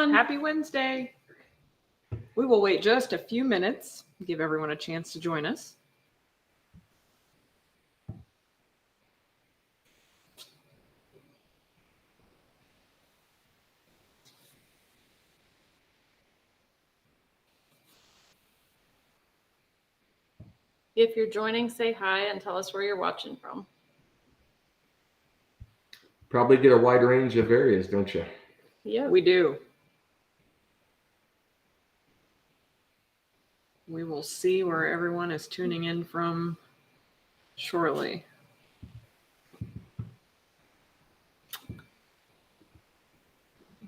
everyone. Happy Wednesday. We will wait just a few minutes, give everyone a chance to join us. If you're joining, say hi and tell us where you're watching from. Probably get a wide range of areas, don't you? Yeah, We do. We will see where everyone is tuning in from shortly.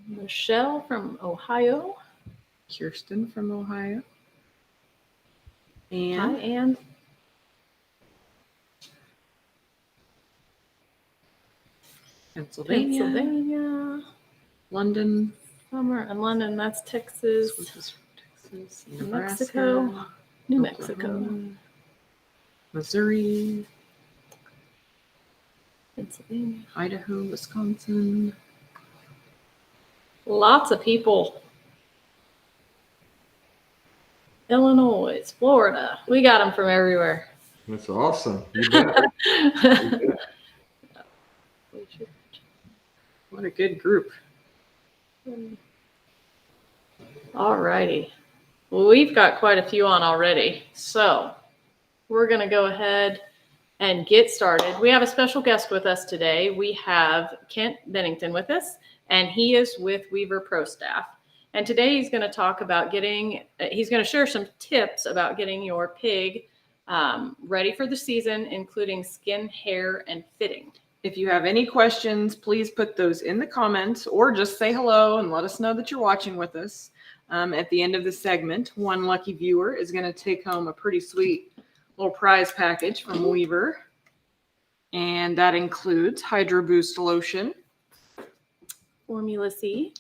Michelle from Ohio. Kirsten from Ohio. Hi, And Ann. Pennsylvania. London. Summer and London, that's Texas. Swift is from Texas. Mexico. Nebraska, New Oklahoma, Mexico. Missouri, Pennsylvania. Idaho, Wisconsin. Lots of people. Illinois, Florida. We got them from everywhere. That's awesome. You bet. You bet. What a good group. All righty. Well, we've got quite a few on already. So we're going to go ahead and get started. We have a special guest with us today. We have Kent Bennington with us, and he is with Weaver Pro Staff. And today he's going to talk about he's going to share some tips about getting your pig ready for the season, including skin, hair, and fitting. If you have any questions, please put those in the comments or just say hello and let us know that you're watching with us. At the end of the segment, one lucky viewer is going to take home a pretty sweet little prize package from Weaver. And that includes Hydro Boost lotion, Formula C,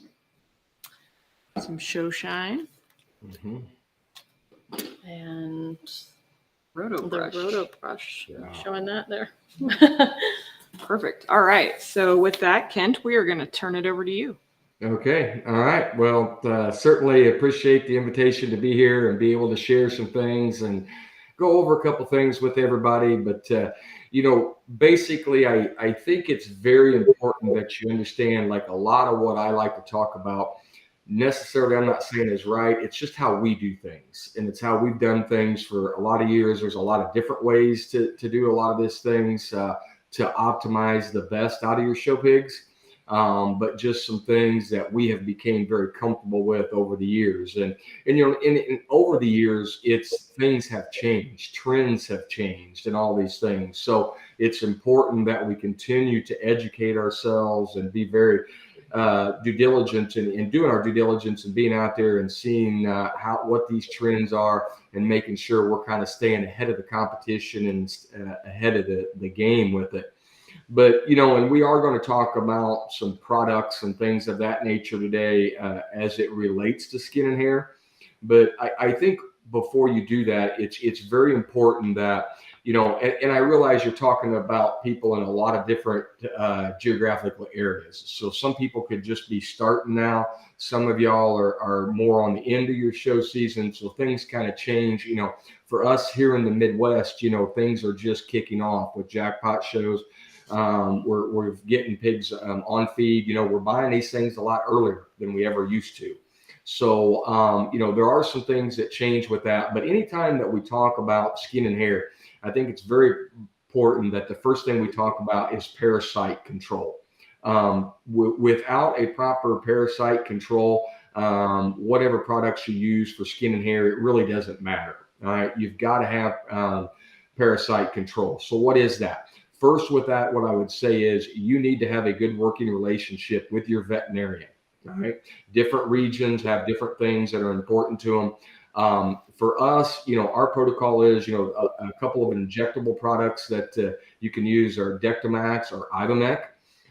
some Show Shine, and Roto Brush. the Roto Brush. Yeah. Showing that there. Perfect. All right. So with that, Kent, we are going to turn it over to you. Okay. All right. Well, certainly appreciate the invitation to be here and be able to share some things and go over a couple things with everybody. But, basically, I think it's very important that you understand, like, a lot of what I like to talk about necessarily, I'm not saying is right. It's just how we do things, and it's how we've done things for a lot of years. There's a lot of different ways to do a lot of these things to optimize the best out of your show pigs. But just some things that we have became very comfortable with over the years. And over the years, things have changed, trends have changed, and all these things. So it's important that we continue to educate ourselves and be very due diligence and doing our due diligence and being out there and seeing what these trends are and making sure we're kind of staying ahead of the competition and ahead of the game with it. But, and we are going to talk about some products and things of that nature today as it relates to skin and hair. But I think before you do that, it's very important that, and I realize you're talking about people in a lot of different geographical areas. So some people could just be starting now. Some of y'all are more on the end of your show season. So things kind of change. For us here in the Midwest, things are just kicking off with jackpot shows. We're getting pigs on feed. We're buying these things a lot earlier than we ever used to. So, there are some things that change with that. But anytime that we talk about skin and hair, I think it's very important that the first thing we talk about is parasite control. Without a proper parasite control, whatever products you use for skin and hair, it really doesn't matter. All right, you've got to have parasite control. So what is that? First, with that, what I would say is you need to have a good working relationship with your veterinarian. All right. Different regions have different things that are important to them. For us, our protocol is, a couple of injectable products that you can use are Dectomax or Ivomec.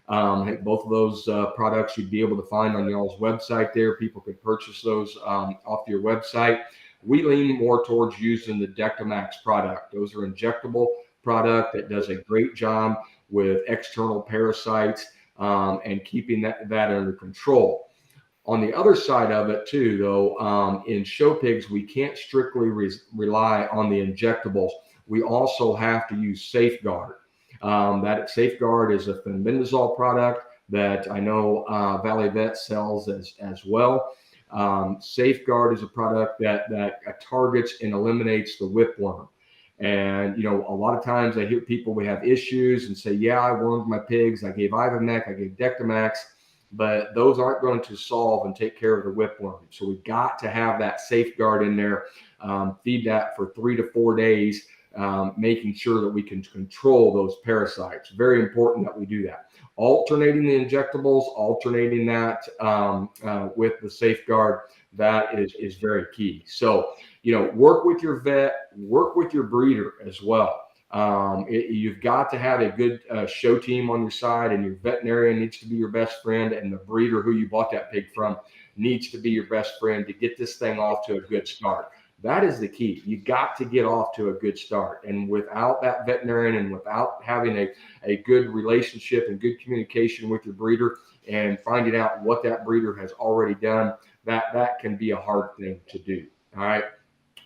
I think both of those products you'd be able to find on y'all's website there. People could purchase those off your website. We lean more towards using the Dectomax product. Those are injectable product that does a great job with external parasites and keeping that under control. On the other side of it too, though, in show pigs, we can't strictly rely on the injectables. We also have to use Safeguard. That Safeguard is a fenbendazole product that I know Valley Vet sells as well. Safeguard is a product that targets and eliminates the whipworm. And, a lot of times I hear people, we have issues and say, yeah, I wormed my pigs. I gave Ivomec, I gave Dectomax, but those aren't going to solve and take care of the whipworm. So we've got to have that Safeguard in there, feed that for 3 to 4 days, making sure that we can control those parasites. Very important that we do that. Alternating the injectables, alternating that with the Safeguard, that is very key. So, work with your vet, work with your breeder as well. You've got to have a good show team on your side, and your veterinarian needs to be your best friend, and the breeder who you bought that pig from needs to be your best friend to get this thing off to a good start. That is the key. You got to get off to a good start. And without that veterinarian and without having a good relationship and good communication with your breeder and finding out what that breeder has already done, that can be a hard thing to do. All right.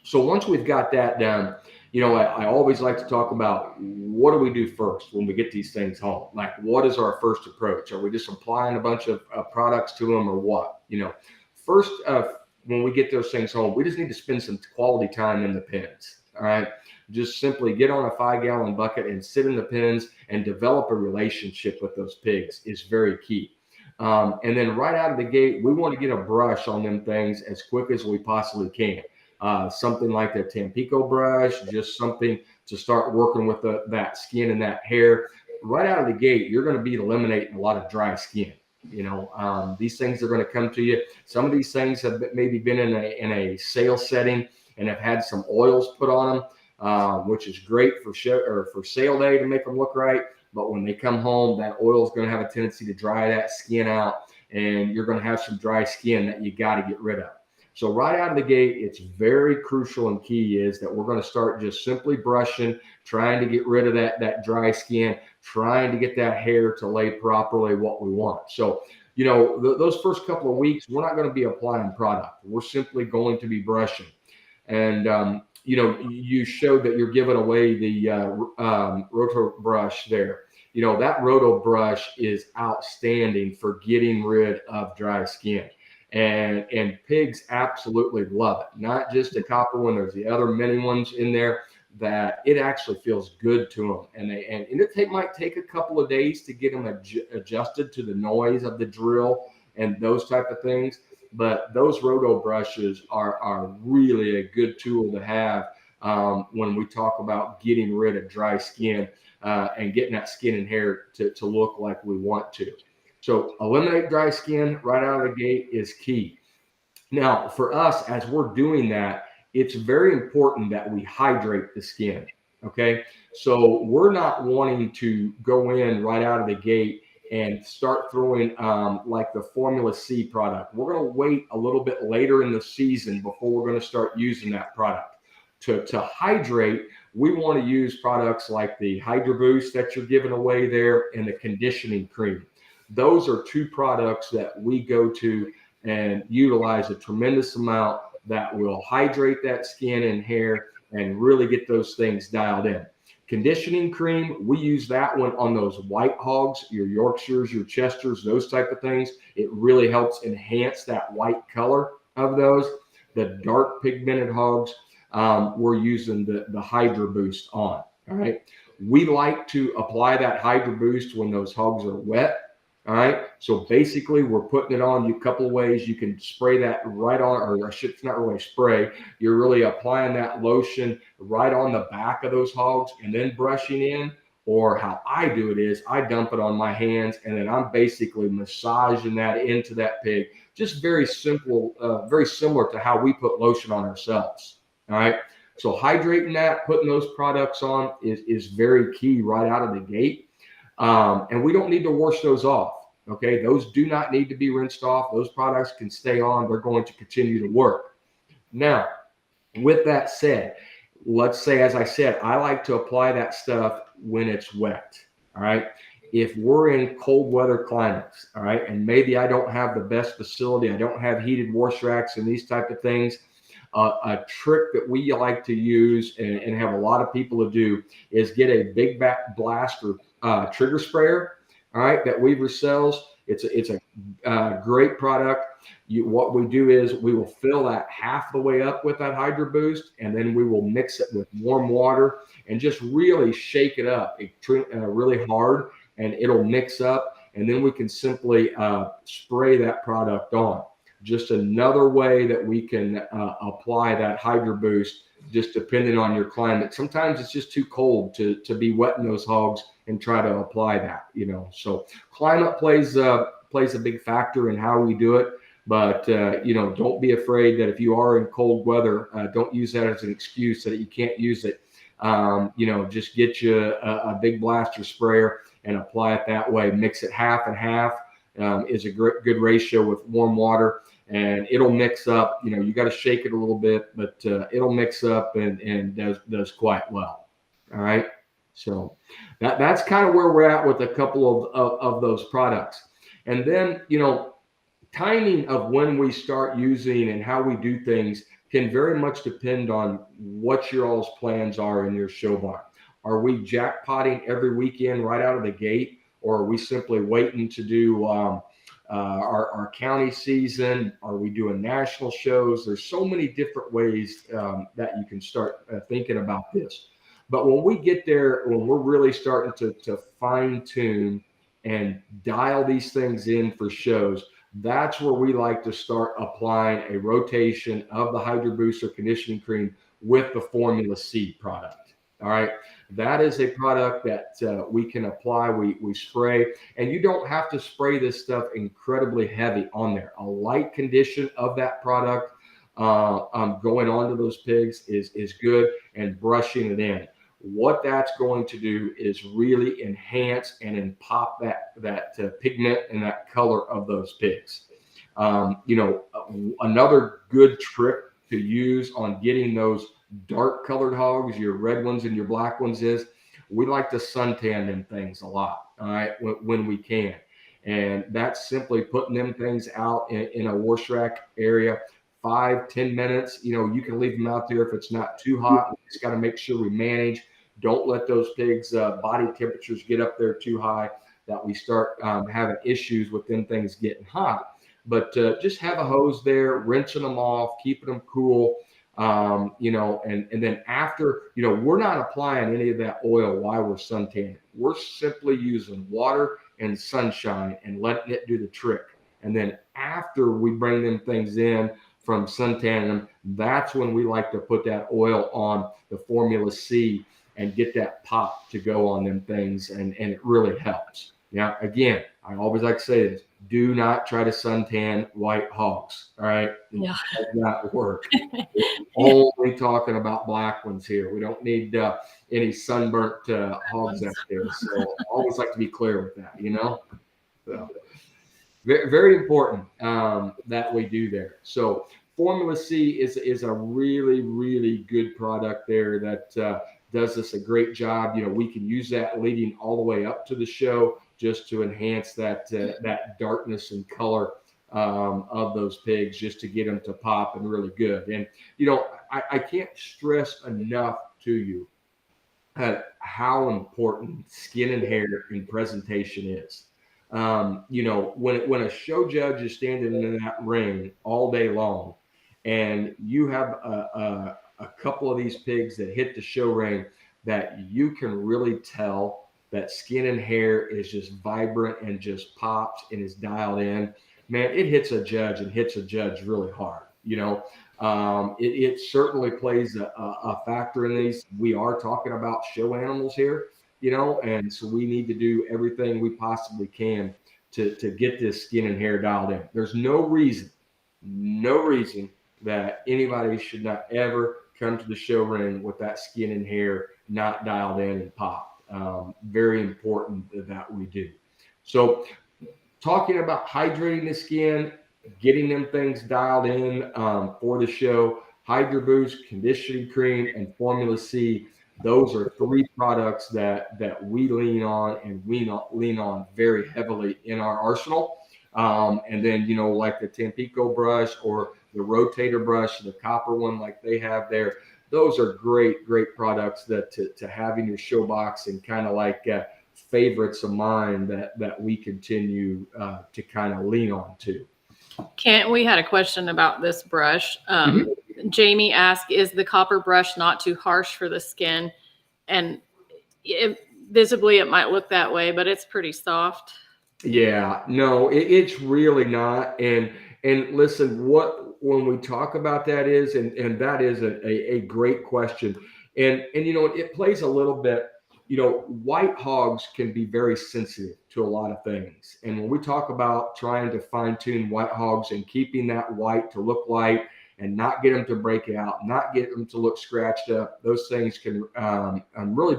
So once we've got that done, I always like to talk about what do we do first when we get these things home? Like, what is our first approach? Are we just applying a bunch of products to them or what? First, when we get those things home, we just need to spend some quality time in the pens. All right. Just simply get on a 5-gallon bucket and sit in the pens and develop a relationship with those pigs is very key. And then right out of the gate, we want to get a brush on them things as quick as we possibly can. Something like the Tampico brush, just something to start working with that skin and that hair. Right out of the gate, you're going to be eliminating a lot of dry skin. These things are going to come to you. Some of these things have maybe been in a sale setting and have had some oils put on them, which is great for sale day to make them look right. But when they come home, that oil is going to have a tendency to dry that skin out, and you're going to have some dry skin that you got to get rid of. So right out of the gate, it's very crucial and key is that we're going to start just simply brushing, trying to get rid of that dry skin, trying to get that hair to lay properly what we want. So, those first couple of weeks, we're not going to be applying product. We're simply going to be brushing. And, you showed that you're giving away the roto brush there. That roto brush is outstanding for getting rid of dry skin. And pigs absolutely love it. Not just the copper one, there's the other mini ones in there that it actually feels good to them. And it might take a couple of days to get them adjusted to the noise of the drill and those type of things. But those roto brushes are really a good tool to have when we talk about getting rid of dry skin and getting that skin and hair to look like we want to. So eliminate dry skin right out of the gate is key. Now, for us, as we're doing that, it's very important that we hydrate the skin. Okay. So we're not wanting to go in right out of the gate and start throwing like the Formula C product. We're going to wait a little bit later in the season before we're going to start using that product. To hydrate, we want to use products like the Hydro Boost that you're giving away there and the conditioning cream. Those are two products that we go to and utilize a tremendous amount that will hydrate that skin and hair and really get those things dialed in. Conditioning cream, we use that one on those white hogs, your Yorkshires, your Chesters, those type of things. It really helps enhance that white color of those. The dark pigmented hogs, we're using the Hydro Boost on. All right. We like to apply that Hydro Boost when those hogs are wet. All right. So basically, we're putting it on a couple of ways. You can spray that right on, or it's not really spray. You're really applying that lotion right on the back of those hogs and then brushing in. Or how I do it is I dump it on my hands and then I'm basically massaging that into that pig. Just very simple, very similar to how we put lotion on ourselves. All right. So hydrating that, putting those products on is very key right out of the gate. And we don't need to wash those off. Okay, those do not need to be rinsed off. Those products can stay on. They're going to continue to work. Now, with that said, let's say, as I said, I like to apply that stuff when it's wet. All right. if we're in cold weather climates, all right, and maybe I don't have the best facility, I don't have heated wash racks and these type of things, a trick that we like to use and have a lot of people to do is get a big back blaster trigger sprayer, all right, that Weaver sells. It's a great product. What we do is we will fill that half the way up with that Hydro Boost, and then we will mix it with warm water and just really shake it up really hard, and it'll mix up. And then we can simply spray that product on. Just another way that we can apply that Hydro Boost, just depending on your climate. Sometimes it's just too cold to be wetting those hogs and try to apply that, So climate plays a big factor in how we do it. But, don't be afraid that if you are in cold weather, don't use that as an excuse that you can't use it. Just get you a big blaster sprayer and apply it that way. Mix it half and half. Is a good ratio with warm water, and it'll mix up. You got to shake it a little bit, but it'll mix up and does quite well. All right. So that's kind of where we're at with a couple of those products. And then, timing of when we start using and how we do things can very much depend on what your all's plans are in your show barn. Are we jackpotting every weekend right out of the gate? Or are we simply waiting to do our county season? Are we doing national shows? There's so many different ways that you can start thinking about this. But when we get there, when we're really starting to fine tune and dial these things in for shows, that's where we like to start applying a rotation of the Hydro Boost or conditioning cream with the Formula C product. All right. That is a product that we can apply. We spray, and you don't have to spray this stuff incredibly heavy on there. A light condition of that product going onto those pigs is good, and brushing it in. What that's going to do is really enhance and pop that pigment and that color of those pigs. Another good trick to use on getting those dark colored hogs, your red ones and your black ones, is we like to suntan them things a lot, all right, when we can. And that's simply putting them things out in a wash rack area 5-10 minutes. You can leave them out there if it's not too hot. We just got to make sure we manage. Don't let those pigs body temperatures get up there too high that we start having issues with them things getting hot. But just have a hose there, rinsing them off, keeping them cool. And then after, we're not applying any of that oil while we're suntanning. We're simply using water and sunshine and letting it do the trick. And then after we bring them things in from suntanning them, that's when we like to put that oil on the Formula C and get that pop to go on them things. And it really helps. Now, again, I always like to say this: do not try to suntan white hogs. All right. Yeah. It does not work. We're only talking about black ones here. We don't need any sunburnt hogs out there. So I always like to be clear with that, So very, very important that we do there. So Formula C is a really, really good product there that does us a great job. We can use that leading all the way up to the show, just to enhance that darkness and color of those pigs, just to get them to pop and really good. And, I can't stress enough to you how important skin and hair in presentation is. When a show judge is standing in that ring all day long, and you have a couple of these pigs that hit the show ring that you can really tell that skin and hair is just vibrant and just pops and is dialed in, man, it hits a judge really hard. It certainly plays a factor in these. We are talking about show animals here, and so we need to do everything we possibly can to get this skin and hair dialed in. There's no reason that anybody should not ever come to the show ring with that skin and hair not dialed in and popped. Very important that we do. So talking about hydrating the skin, getting them things dialed in for the show, Hydro Boost, conditioning cream, and Formula C, Those are three products that we lean on, and we lean on very heavily in our arsenal. And then, like the Tampico brush or the rotator brush, the copper one like they have there, those are great products that to have in your show box, and kind of like favorites of mine that we continue to kind of lean on to. We had a question about this brush. Jamie asked, is the copper brush not too harsh for the skin? And visibly it might look that way, but it's pretty soft. Yeah, no, it's really not. And listen, when we talk about that is, and that is a great question. And it plays a little bit, white hogs can be very sensitive to a lot of things. And when we talk about trying to fine tune white hogs and keeping that white to look light and not get them to break out, not get them to look scratched up, those things can really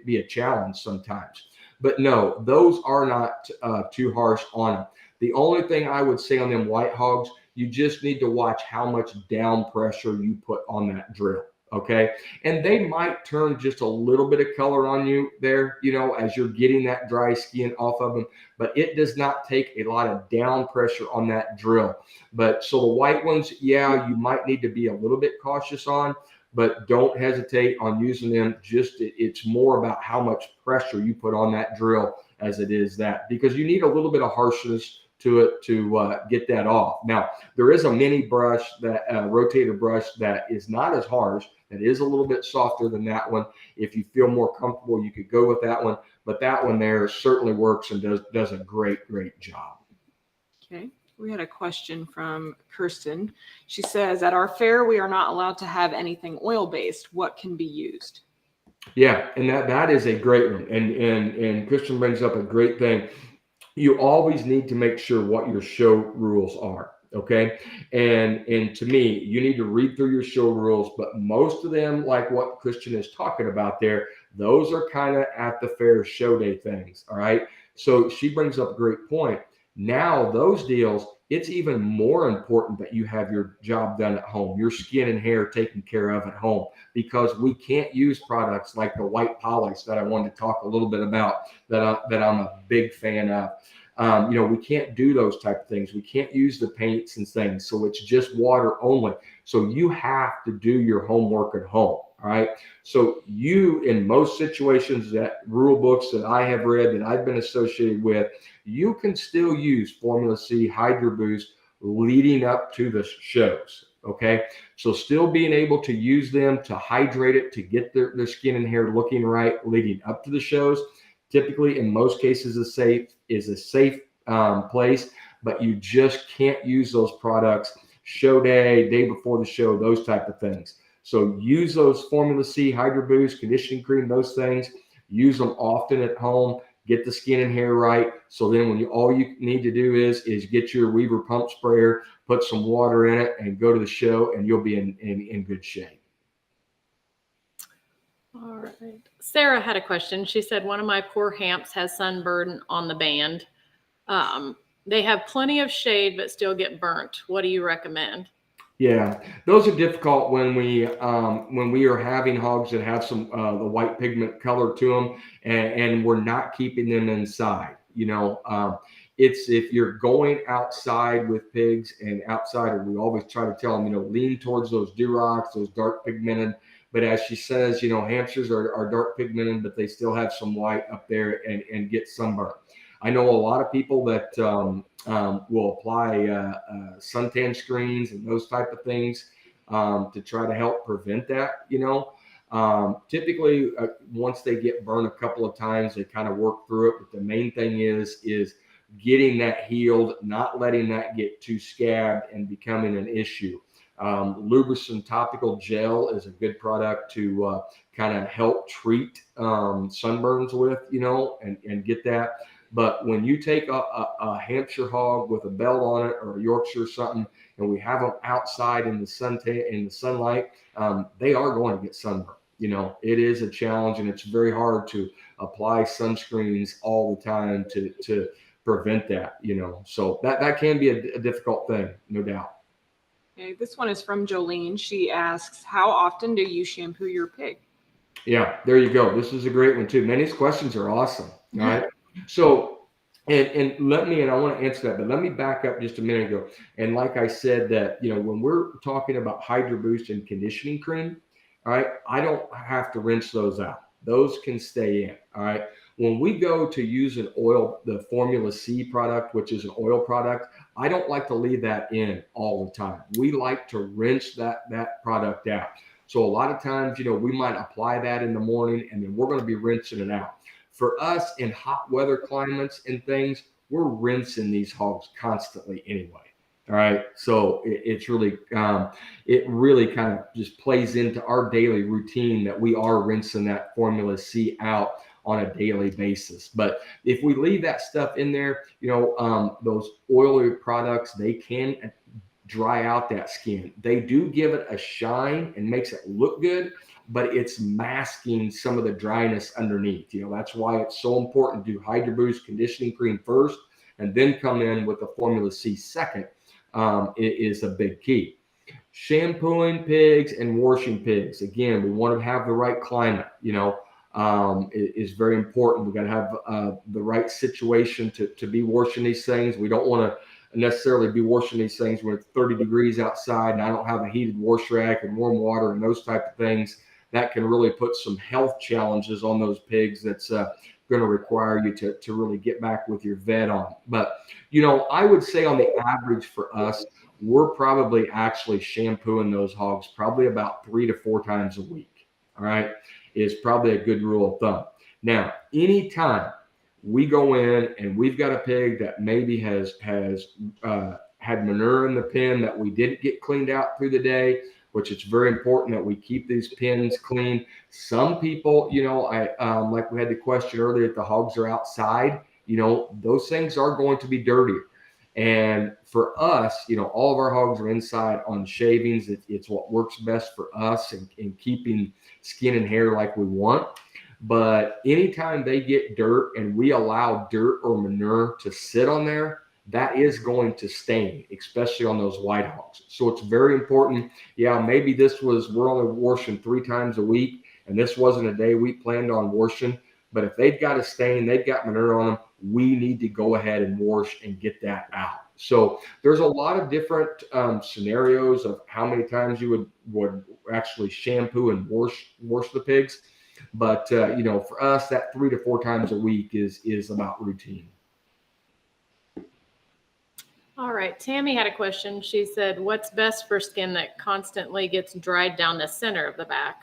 be a challenge sometimes. But no, those are not too harsh on them. The only thing I would say on them white hogs, you just need to watch how much down pressure you put on that drill. Okay. And they might turn just a little bit of color on you there, as you're getting that dry skin off of them, but it does not take a lot of down pressure on that drill. But so the white ones, yeah, you might need to be a little bit cautious on, but don't hesitate on using them. It's more about how much pressure you put on that drill as it is that, because you need a little bit of harshness to it to get that off. Now, there is a mini brush, that rotator brush, that is not as harsh, that is a little bit softer than that one. If you feel more comfortable, you could go with that one, but that one there certainly works and does a great job. Okay. We had a question from Kirsten. She says, at our fair, we are not allowed to have anything oil-based. What can be used? Yeah, and that is a great one. And Kirsten brings up a great thing. You always need to make sure what your show rules are. Okay. And to me, you need to read through your show rules, but most of them, like what Christian is talking about there, those are kind of at the fair show day things. All right. So she brings up a great point. Now those deals, it's even more important that you have your job done at home, your skin and hair taken care of at home, because we can't use products like the white polish that I wanted to talk a little bit about, that I'm a big fan of. We can't do those type of things. We can't use the paints and things. So it's just water only. So you have to do your homework at home. All right. So you, in most situations, that rule books that I have read, that I've been associated with, you can still use Formula C Hydro Boost leading up to the shows. Okay. So still being able to use them to hydrate it, to get their skin and hair looking right leading up to the shows. Typically, in most cases, is a safe place, but you just can't use those products show day before the show, those type of things. So use those Formula C Hydro Boost, conditioning cream, those things. Use them often at home. Get the skin and hair right. So then all you need to do is get your Weaver pump sprayer, put some water in it, and go to the show, and you'll be in good shape. All right. Sarah had a question. She said, one of my poor hamps has sunburn on the band. They have plenty of shade, but still get burnt. What do you recommend? Yeah, those are difficult when we are having hogs that have some the white pigment color to them, and we're not keeping them inside. It's if you're going outside with pigs and outside, we always try to tell them, lean towards those durocs, those dark pigmented. But as she says, Hampshires are dark pigmented, but they still have some white up there and get sunburn. I know a lot of people that will apply suntan screens and those type of things to try to help prevent that. Typically, once they get burned a couple of times, they kind of work through it. But the main thing is getting that healed, not letting that get too scabbed and becoming an issue. Lubricant topical gel is a good product to kind of help treat sunburns with, and get that. But when you take a Hampshire hog with a belt on it, or a Yorkshire or something, and we have them outside in the sunlight, they are going to get sunburned. It is a challenge, and it's very hard to apply sunscreens all the time to prevent that. So that can be a difficult thing, no doubt. Okay, this one is from Jolene. She asks, how often do you shampoo your pig? Yeah, there you go. This is a great one too. Man, these questions are awesome. All right. So, and I want to answer that, but let me back up just a minute ago. And like I said, that, when we're talking about Hydro Boost and conditioning cream, all right, I don't have to rinse those out. Those can stay in. All right. When we go to use an oil, the Formula C product, which is an oil product, I don't like to leave that in all the time. We like to rinse that product out. So a lot of times, we might apply that in the morning and then we're going to be rinsing it out. For us in hot weather climates and things, we're rinsing these hogs constantly anyway. All right. So it's really, it really kind of just plays into our daily routine that we are rinsing that Formula C out on a daily basis. But if we leave that stuff in there, those oily products, they can dry out that skin. They do give it a shine and makes it look good, but it's masking some of the dryness underneath. That's why it's so important to do Hydro Boost conditioning cream first and then come in with the Formula C second. It is a big key. Shampooing pigs and washing pigs. Again, we want to have the right climate, it is very important. We got to have the right situation to be washing these things. We don't want to necessarily be washing these things when it's 30 degrees outside and I don't have a heated wash rack and warm water and those type of things. That can really put some health challenges on those pigs. That's going to require you to really get back with your vet on. But, I would say on the average for us, we're probably actually shampooing those hogs probably about 3 to 4 times a week. All right. Is probably a good rule of thumb. Now, anytime we go in and we've got a pig that maybe has had manure in the pen that we didn't get cleaned out through the day, which it's very important that we keep these pens clean. Some people, like we had the question earlier, if the hogs are outside, those things are going to be dirtier. And for us, all of our hogs are inside on shavings. It's what works best for us in keeping skin and hair like we want. But anytime they get dirt and we allow dirt or manure to sit on there, that is going to stain, especially on those white hogs. So it's very important. Yeah, maybe we're only washing 3 times a week, and this wasn't a day we planned on washing. But if they've got a stain, they've got manure on them, we need to go ahead and wash and get that out. So there's a lot of different scenarios of how many times you would actually shampoo and wash the pigs. But, for us, that 3 to 4 times a week is about routine. All right. Tammy had a question. She said, what's best for skin that constantly gets dried down the center of the back?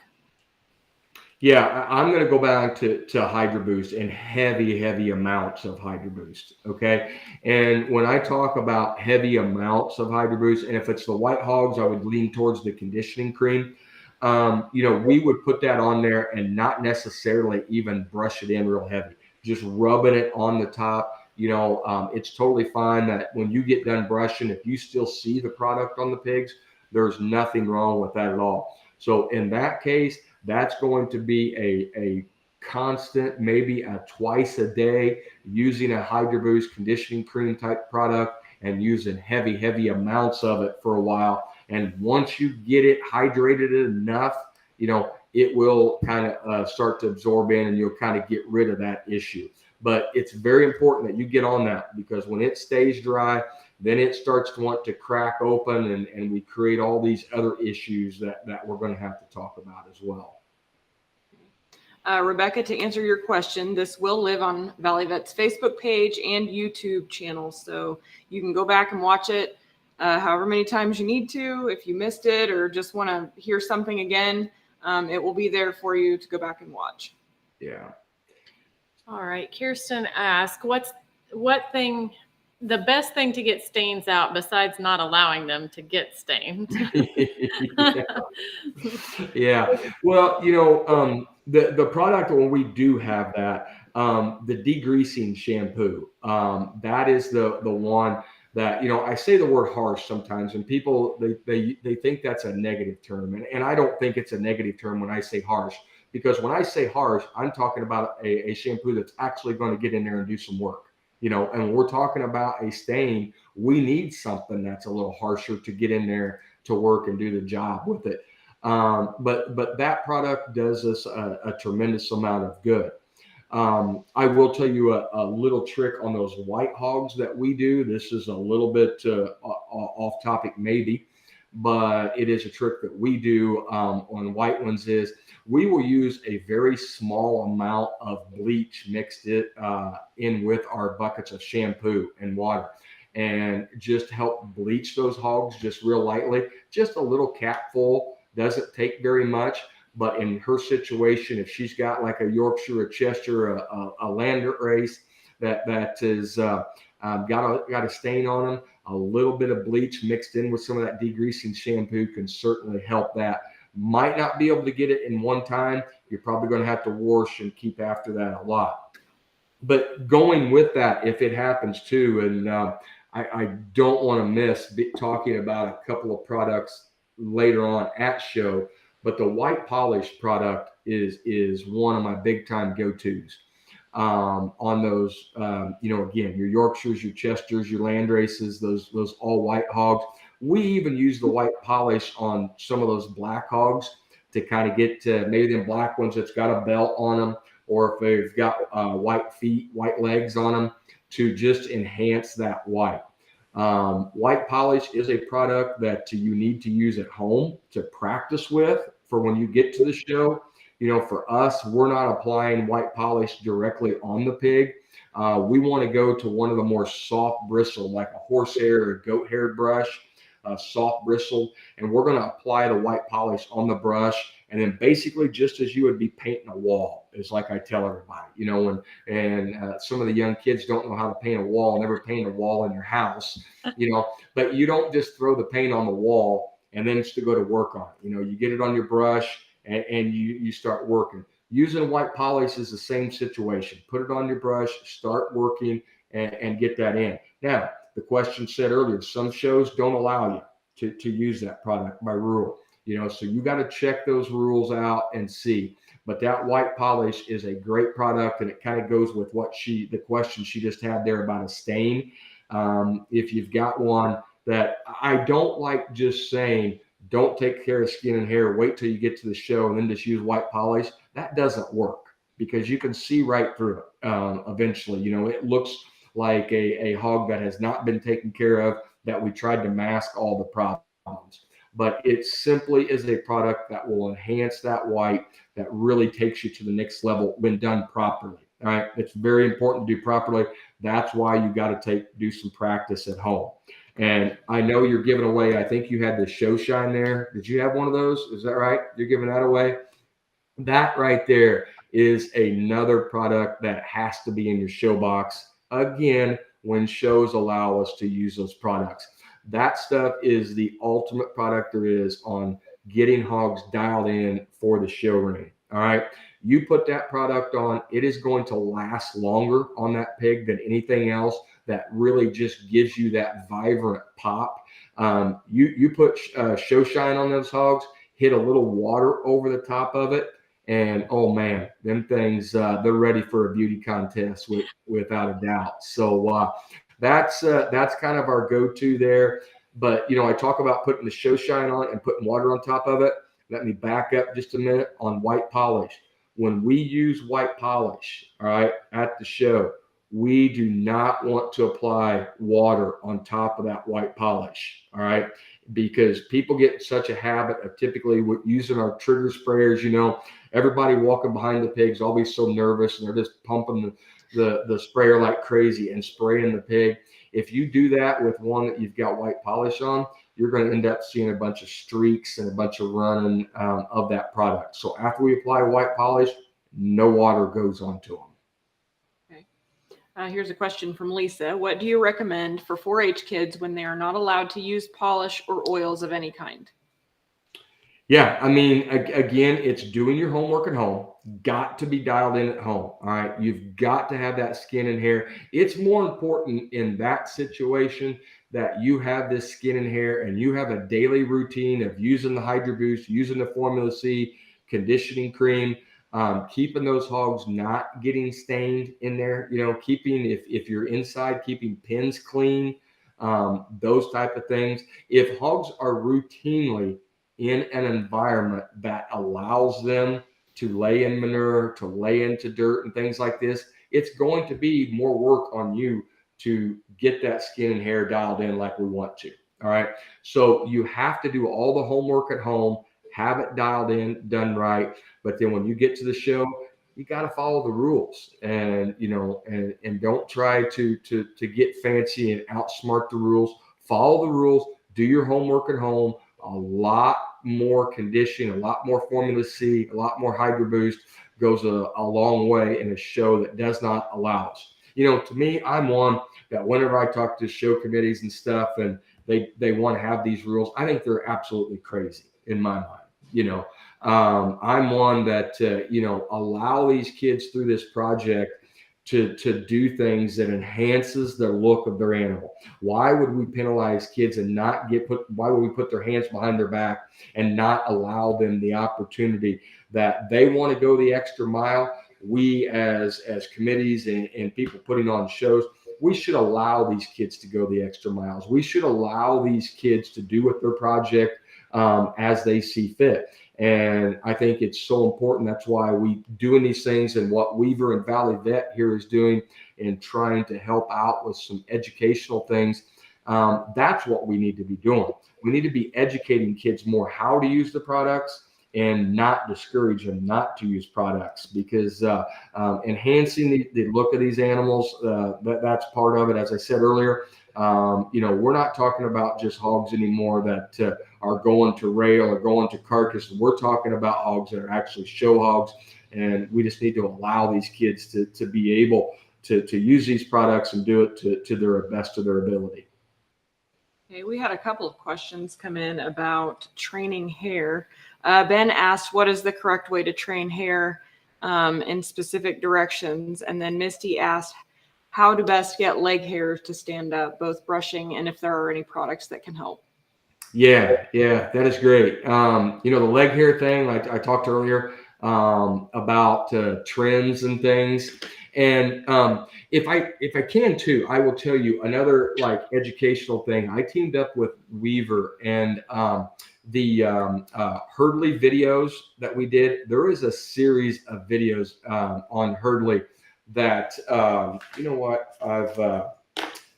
Yeah, I'm going to go back to Hydro Boost and heavy amounts of Hydro Boost. Okay. And when I talk about heavy amounts of Hydro Boost, and if it's the white hogs, I would lean towards the conditioning cream. We would put that on there and not necessarily even brush it in real heavy, just rubbing it on the top. It's totally fine that when you get done brushing, if you still see the product on the pigs, there's nothing wrong with that at all. So in that case, that's going to be a constant, maybe a twice a day, using a Hydro Boost conditioning cream type product and using heavy amounts of it for a while. And once you get it hydrated enough, it will kind of start to absorb in and you'll kind of get rid of that issue. But it's very important that you get on that, because when it stays dry, then it starts to want to crack open and we create all these other issues that we're going to have to talk about as well. Rebecca, to answer your question, this will live on Valley Vet's Facebook page and YouTube channel. So you can go back and watch it however many times you need to. If you missed it or just want to hear something again, it will be there for you to go back and watch. Yeah. All right. Kirsten asked, the best thing to get stains out besides not allowing them to get stained? Yeah. Well, the product, when we do have that, the degreasing shampoo, that is the one that, I say the word harsh sometimes, and people, they think that's a negative term. And I don't think it's a negative term when I say harsh, because when I say harsh, I'm talking about a shampoo that's actually going to get in there and do some work. And when we're talking about a stain, we need something that's a little harsher to get in there to work and do the job with it. But that product does us a tremendous amount of good. I will tell you a little trick on those white hogs that we do. This is a little bit off topic maybe, but it is a trick that we do on white ones is we will use a very small amount of bleach mixed in with our buckets of shampoo and water and just help bleach those hogs just real lightly. Just a little capful, doesn't take very much. But in her situation, if she's got like a Yorkshire, a Chester, a Lander race that is got a stain on them, a little bit of bleach mixed in with some of that degreasing shampoo can certainly help that. Might not be able to get it in one time. You're probably going to have to wash and keep after that a lot. But going with that, if it happens too, and I don't want to miss talking about a couple of products later on at show. But the white polish product is one of my big time go-tos on those. Again, your Yorkshires, your Chesters, your Landraces, those all white hogs. We even use the white polish on some of those black hogs to kind of get maybe them black ones that's got a belt on them, or if they've got white feet, white legs on them, to just enhance that white. White polish is a product that you need to use at home to practice with for when you get to the show. For us, we're not applying white polish directly on the pig. We want to go to one of the more soft bristle, like a horsehair or a goat hair brush, soft bristle, and we're going to apply the white polish on the brush. And then basically just as you would be painting a wall, is like I tell everybody, and some of the young kids don't know how to paint a wall, never paint a wall in your house, but you don't just throw the paint on the wall and then it's to go to work on it. You get it on your brush and you start working. Using white polish is the same situation. Put it on your brush, start working and get that in. Now, the question said earlier, some shows don't allow you to use that product by rule. So you got to check those rules out and see. But that white polish is a great product, and it kind of goes with the question she just had there about a stain. If you've got one that I don't like just saying, don't take care of skin and hair, wait till you get to the show and then just use white polish. That doesn't work because you can see right through it eventually. It looks like a hog that has not been taken care of, that we tried to mask all the problems. But it simply is a product that will enhance that white, that really takes you to the next level when done properly. All right. It's very important to do properly. That's why you got to do some practice at home. And I know you're giving away, I think you had the show shine there. Did you have one of those? Is that right? You're giving that away? That right there is another product that has to be in your show box. Again, when shows allow us to use those products. That stuff is the ultimate product there is on getting hogs dialed in for the show ring. All right. You put that product on, it is going to last longer on that pig than anything else. That really just gives you that vibrant pop. You put show shine on those hogs, hit a little water over the top of it, and oh man, them things, they're ready for a beauty contest without a doubt. So that's kind of our go-to there. But I talk about putting the show shine on and putting water on top of it. Let me back up just a minute on white polish. When we use white polish, all right, at the show, we do not want to apply water on top of that white polish, all right, because people get in such a habit of typically using our trigger sprayers. Everybody walking behind the pigs always so nervous, and they're just pumping the sprayer like crazy and spraying the pig. If you do that with one that you've got white polish on, you're going to end up seeing a bunch of streaks and a bunch of running of that product. So after we apply white polish, no water goes onto them. Here's a question from Lisa. What do you recommend for 4-H kids when they are not allowed to use polish or oils of any kind? Yeah, I mean, again, it's doing your homework at home. Got to be dialed in at home. All right. You've got to have that skin and hair. It's more important in that situation that you have this skin and hair and you have a daily routine of using the Hydro Boost, using the Formula C conditioning cream, keeping those hogs not getting stained in there, keeping, if you're inside, keeping pens clean, those type of things. If hogs are routinely in an environment that allows them to lay in manure, to lay into dirt and things like this, it's going to be more work on you to get that skin and hair dialed in like we want to. All right. So you have to do all the homework at home, have it dialed in, done right. But then when you get to the show, you got to follow the rules, and and don't try to get fancy and outsmart the rules. Follow the rules, do your homework at home. A lot more conditioning, a lot more Formula C, a lot more Hydro Boost goes a long way in a show that does not allow us. To me, I'm one that whenever I talk to show committees and stuff, and they want to have these rules, I think they're absolutely crazy in my mind. I'm one that allow these kids through this project to do things that enhances the look of their animal. Why would we penalize kids and not why would we put their hands behind their back and not allow them the opportunity that they want to go the extra mile? We as committees and people putting on shows, we should allow these kids to go the extra miles. We should allow these kids to do with their project as they see fit. And I think it's so important. That's why we doing these things, and what Weaver and Valley Vet here is doing and trying to help out with some educational things. That's what we need to be doing. We need to be educating kids more how to use the products and not discourage them not to use products, because enhancing the look of these animals, that's part of it. As I said earlier, we're not talking about just hogs anymore that are going to rail or going to carcass. We're talking about hogs that are actually show hogs, and we just need to allow these kids to be able to use these products and do it to their best of their ability. Okay, we had a couple of questions come in about training hair. Ben asked, what is the correct way to train hair in specific directions? And then Misty asked, how to best get leg hair to stand up, both brushing and if there are any products that can help. Yeah, that is great. The leg hair thing, like I talked earlier about trends and things. And if I can too, I will tell you another like educational thing. I teamed up with Weaver and the Herdley videos that we did. There is a series of videos on Herdley that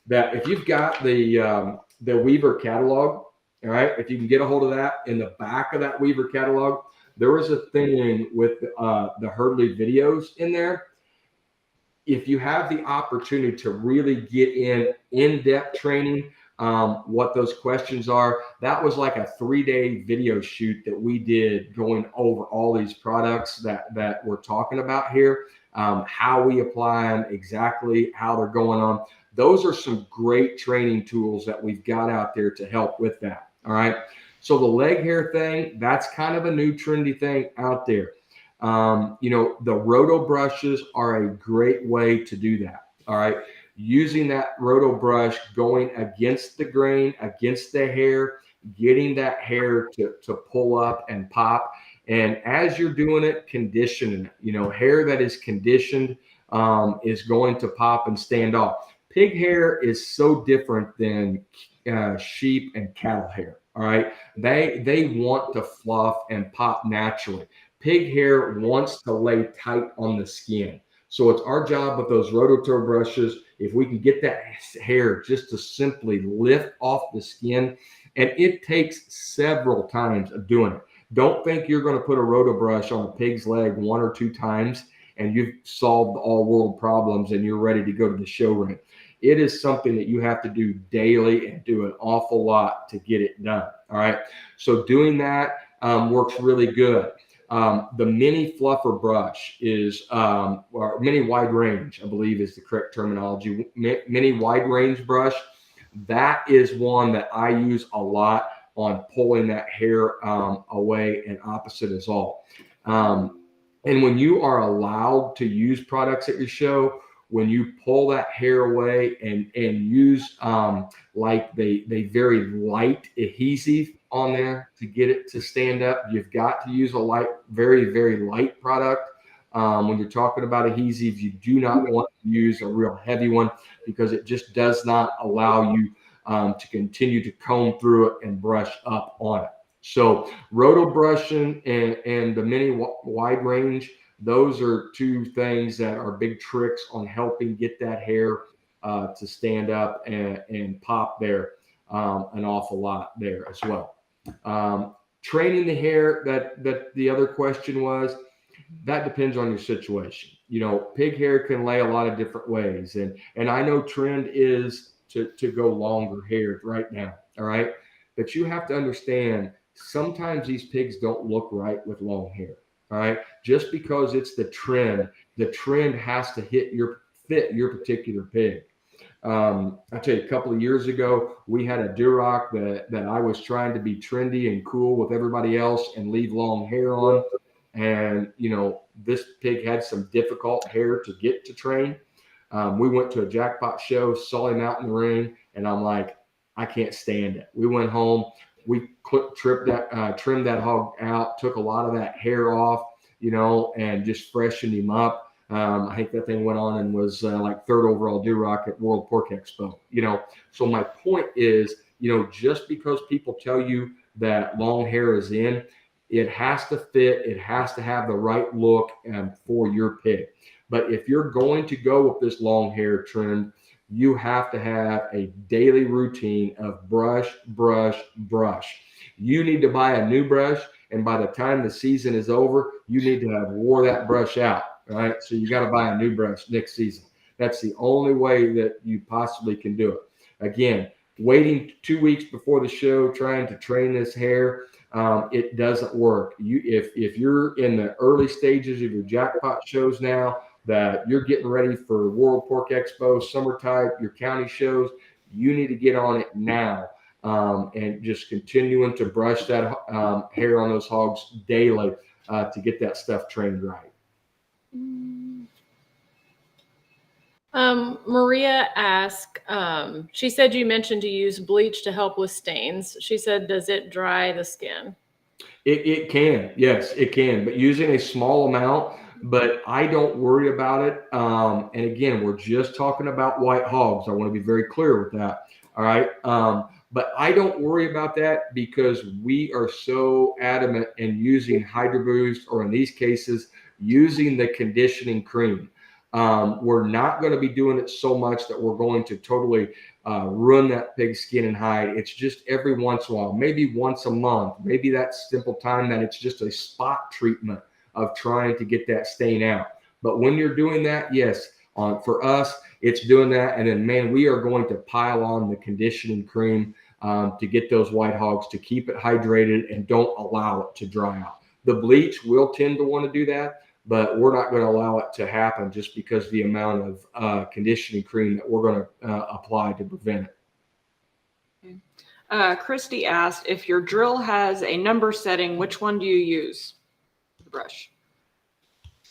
that if you've got the Weaver catalog. All right, if you can get a hold of that, in the back of that Weaver catalog, there was a thing with the Herdley videos in there. If you have the opportunity to really get in-depth training, what those questions are, that was like a 3-day video shoot that we did going over all these products that we're talking about here, how we apply them, exactly how they're going on. Those are some great training tools that we've got out there to help with that. All right. So the leg hair thing, that's kind of a new trendy thing out there. The roto brushes are a great way to do that. All right. Using that roto brush, going against the grain, against the hair, getting that hair to pull up and pop. And as you're doing it, conditioning it. Hair that is conditioned is going to pop and stand off. Pig hair is so different than sheep and cattle hair. All right. They want to fluff and pop naturally. Pig hair wants to lay tight on the skin. So it's our job with those rototor brushes, if we can get that hair just to simply lift off the skin, and it takes several times of doing it. Don't think you're going to put a roto brush on a pig's leg 1 or 2 times and you've solved all world problems and you're ready to go to the show ring. It is something that you have to do daily and do an awful lot to get it done. All right. So doing that works really good. The mini fluffer brush is, or mini wide range, I believe is the correct terminology. Mini wide range brush. That is one that I use a lot on pulling that hair away, and opposite is all. And when you are allowed to use products at your show, when you pull that hair away and use like the very light adhesive on there to get it to stand up, you've got to use a light, very, very light product. When you're talking about adhesives, you do not want to use a real heavy one because it just does not allow you to continue to comb through it and brush up on it. So roto brushing and the mini wide range, those are two things that are big tricks on helping get that hair to stand up and pop there an awful lot there as well. Training the hair, that the other question was, that depends on your situation. You know, pig hair can lay a lot of different ways. And I know trend is to go longer hair right now. All right. But you have to understand sometimes these pigs don't look right with long hair. All right. Just because it's the trend has to fit your particular pig. I tell you, a couple of years ago, we had a Duroc that I was trying to be trendy and cool with everybody else and leave long hair on. And, you know, this pig had some difficult hair to get to train. We went to a jackpot show, saw him out in the ring, and I'm like, I can't stand it. We went home, we trimmed that hog out, took a lot of that hair off, you know, and just freshened him up. I think that thing went on and was like third overall Duroc at World Pork Expo, you know. So my point is, you know, just because people tell you that long hair is in, it has to fit. It has to have the right look for your pig. But if you're going to go with this long hair trend, you have to have a daily routine of brush, brush, brush. You need to buy a new brush, and by the time the season is over, you need to have wore that brush out. Right. So you got to buy a new brush next season. That's the only way that you possibly can do it. Again, waiting 2 weeks before the show, trying to train this hair, it doesn't work. If you're in the early stages of your jackpot shows now, that you're getting ready for World Pork Expo, summer type, your county shows, you need to get on it now. And just continuing to brush that hair on those hogs daily to get that stuff trained right. Maria asked, she said you mentioned to use bleach to help with stains. She said, does it dry the skin? It can, yes, it can, but using a small amount. But I don't worry about it. And again, we're just talking about white hogs. I want to be very clear with that. All right. But I don't worry about that because we are so adamant in using Hydro Boost, or in these cases, using the conditioning cream. We're not going to be doing it so much that we're going to totally ruin that pig's skin and hide. It's just every once in a while, maybe once a month, maybe that simple time that it's just a spot treatment of trying to get that stain out. But when you're doing that, yes, for us, it's doing that. And then, man, we are going to pile on the conditioning cream to get those white hogs, to keep it hydrated and don't allow it to dry out. The bleach will tend to want to do that, but we're not going to allow it to happen just because of the amount of conditioning cream that we're going to apply to prevent it. Christy asked, if your drill has a number setting, which one do you use? The brush.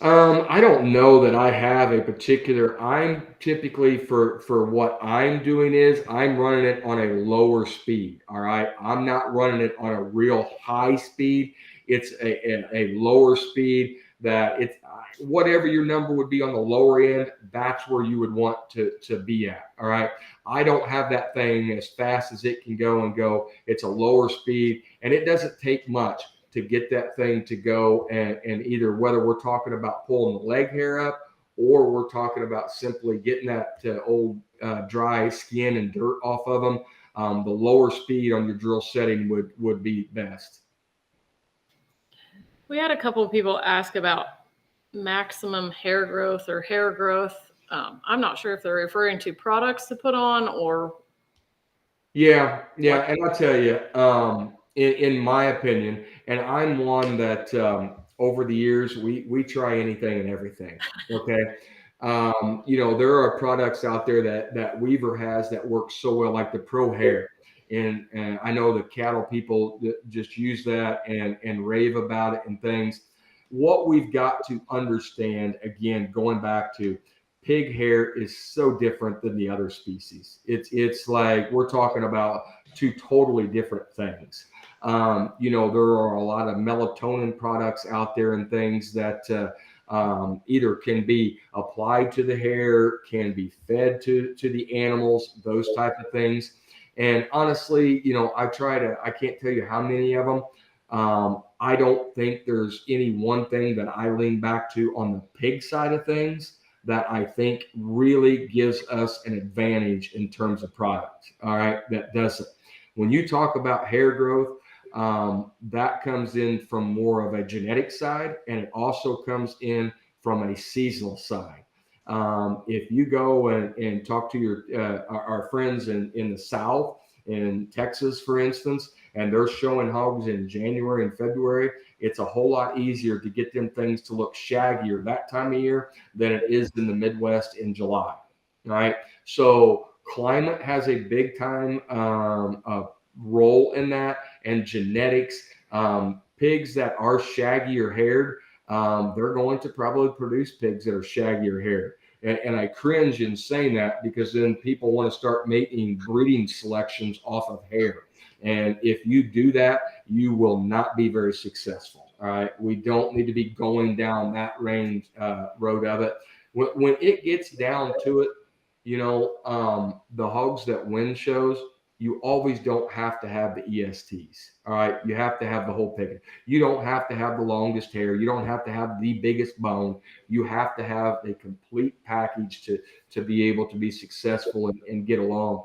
I don't know that I have a particular. I'm typically for what I'm doing is I'm running it on a lower speed. All right, I'm not running it on a real high speed. It's a lower speed that it's whatever your number would be on the lower end. That's where you would want to be at. All right, I don't have that thing as fast as it can go. It's a lower speed, and it doesn't take much to get that thing to go, and either whether we're talking about pulling the leg hair up or we're talking about simply getting that old dry skin and dirt off of them, the lower speed on your drill setting would be best. We had a couple of people ask about maximum hair growth or hair growth. I'm not sure if they're referring to products to put on or. Yeah. And I'll tell you, in my opinion, and I'm one that over the years, we try anything and everything. Okay. You know, there are products out there that Weaver has that work so well, like the Pro Hair. And I know the cattle people that just use that and rave about it and things. What we've got to understand, again, going back to pig hair, is so different than the other species. It's like we're talking about two totally different things. You know, there are a lot of melatonin products out there and things that either can be applied to the hair, can be fed to the animals, those type of things. And honestly, I can't tell you how many of them. I don't think there's any one thing that I lean back to on the pig side of things that I think really gives us an advantage in terms of product. All right. That does it. When you talk about hair growth, that comes in from more of a genetic side, and it also comes in from a seasonal side. If you go and talk to our friends in the South, in Texas, for instance, and they're showing hogs in January and February, it's a whole lot easier to get them things to look shaggier that time of year than it is in the Midwest in July. All right. So climate has a big time role in that, and genetics. Pigs that are shaggier haired, they're going to probably produce pigs that are shaggier haired. And I cringe in saying that because then people want to start making breeding selections off of hair. And if you do that, you will not be very successful. All right. We don't need to be going down that road of it. When it gets down to it, the hogs that win shows, you always don't have to have the ESTs. All right. You have to have the whole pig. You don't have to have the longest hair. You don't have to have the biggest bone. You have to have a complete package to be able to be successful and get along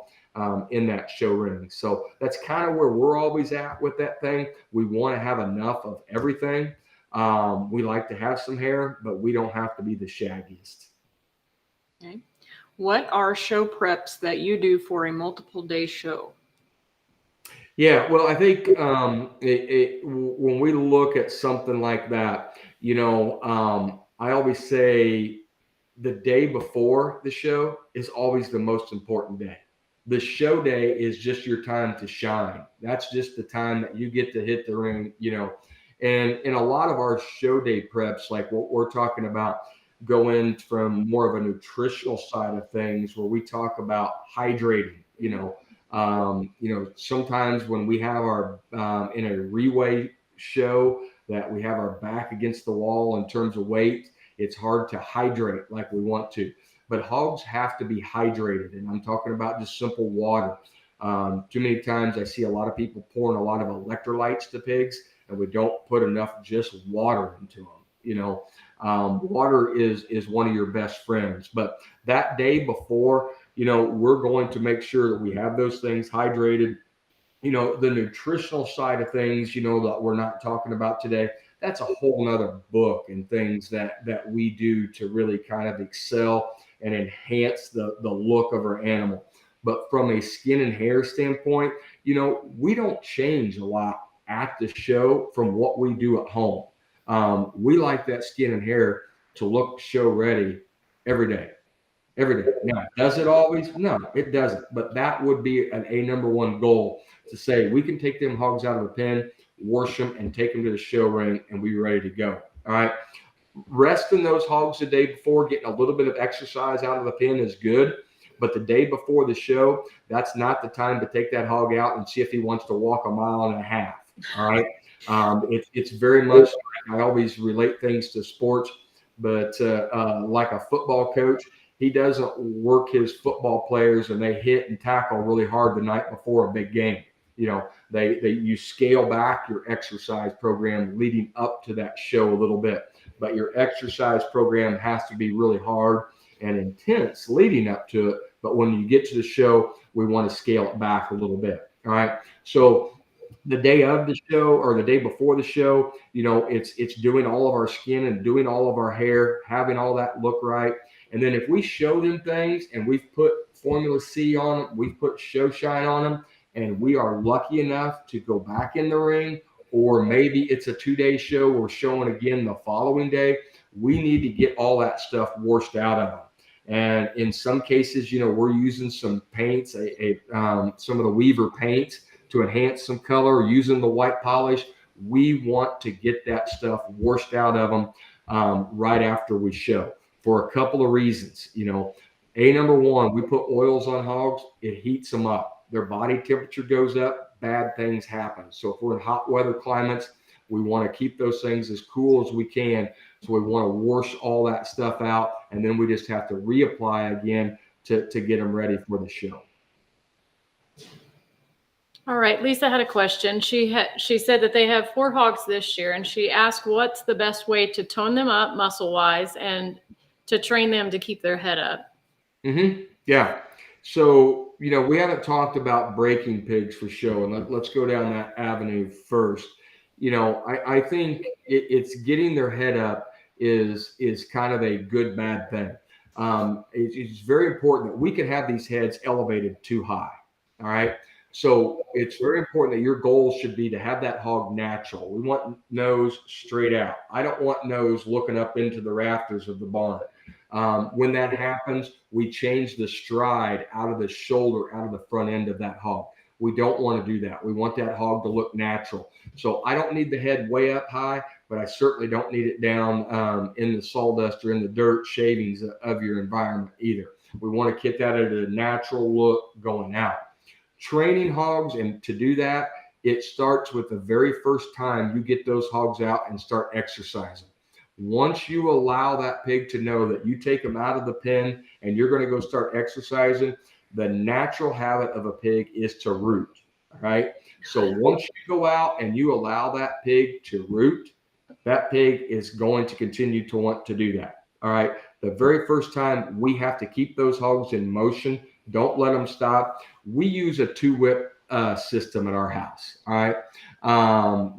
in that show ring. So that's kind of where we're always at with that thing. We want to have enough of everything. We like to have some hair, but we don't have to be the shaggiest. Okay. What are show preps that you do for a multiple day show? Yeah, well, I think when we look at something like that, I always say the day before the show is always the most important day. The show day is just your time to shine. That's just the time that you get to hit the ring, And in a lot of our show day preps, like what we're talking about, go in from more of a nutritional side of things where we talk about hydrating, sometimes when we have our in a reweigh show that we have our back against the wall in terms of weight, it's hard to hydrate like we want to. But hogs have to be hydrated, and I'm talking about just simple water. Too many times I see a lot of people pouring a lot of electrolytes to pigs, and we don't put enough just water into them. Water is one of your best friends. But that day before, we're going to make sure that we have those things hydrated. The nutritional side of things, that we're not talking about today, that's a whole nother book and things that we do to really kind of excel and enhance the look of our animal. But from a skin and hair standpoint, we don't change a lot at the show from what we do at home. We like that skin and hair to look show ready every day. Every day. Now, does it always? No, it doesn't. But that would be a number one goal, to say we can take them hogs out of the pen, wash them, and take them to the show ring, and we're ready to go. All right. Resting those hogs the day before, getting a little bit of exercise out of the pen is good. But the day before the show, that's not the time to take that hog out and see if he wants to walk a mile and a half. All right. It's very much, I always relate things to sports, but like a football coach, he doesn't work his football players and they hit and tackle really hard the night before a big game. You scale back your exercise program leading up to that show a little bit, but your exercise program has to be really hard and intense leading up to it. But when you get to the show, we want to scale it back a little bit. All right. So the day of the show or the day before the show, it's doing all of our skin and doing all of our hair, having all that look right. And then if we show them things and we've put Formula C on them, we've put Show Shine on them, and we are lucky enough to go back in the ring, or maybe it's a 2-day show, we're showing again the following day, we need to get all that stuff washed out of them. And in some cases, we're using some paints, some of the Weaver paints to enhance some color, using the white polish. We want to get that stuff washed out of them right after we show, for a couple of reasons. Number one, we put oils on hogs, it heats them up. Their body temperature goes up, bad things happen. So if we're in hot weather climates, we want to keep those things as cool as we can. So we want to wash all that stuff out, and then we just have to reapply again to get them ready for the show. All right, Lisa had a question. She said that they have 4 hogs this year, and she asked what's the best way to tone them up muscle-wise and to train them to keep their head up. Yeah. So, we haven't talked about breaking pigs for show, and let's go down that avenue first. I think it's getting their head up is kind of a good, bad thing. It's very important that we can have these heads elevated too high. All right. So it's very important that your goal should be to have that hog natural. We want nose straight out. I don't want nose looking up into the rafters of the barn. When that happens, we change the stride out of the shoulder, out of the front end of that hog. We don't want to do that. We want that hog to look natural. So I don't need the head way up high, but I certainly don't need it down in the sawdust or in the dirt shavings of your environment either. We want to get that at a natural look going out. Training hogs, and to do that, it starts with the very first time you get those hogs out and start exercising. Once you allow that pig to know that you take them out of the pen and you're going to go start exercising, the natural habit of a pig is to root. All right. So once you go out and you allow that pig to root, that pig is going to continue to want to do that. All right. The very first time, we have to keep those hogs in motion. Don't let them stop. We use a 2-whip system at our house. All right.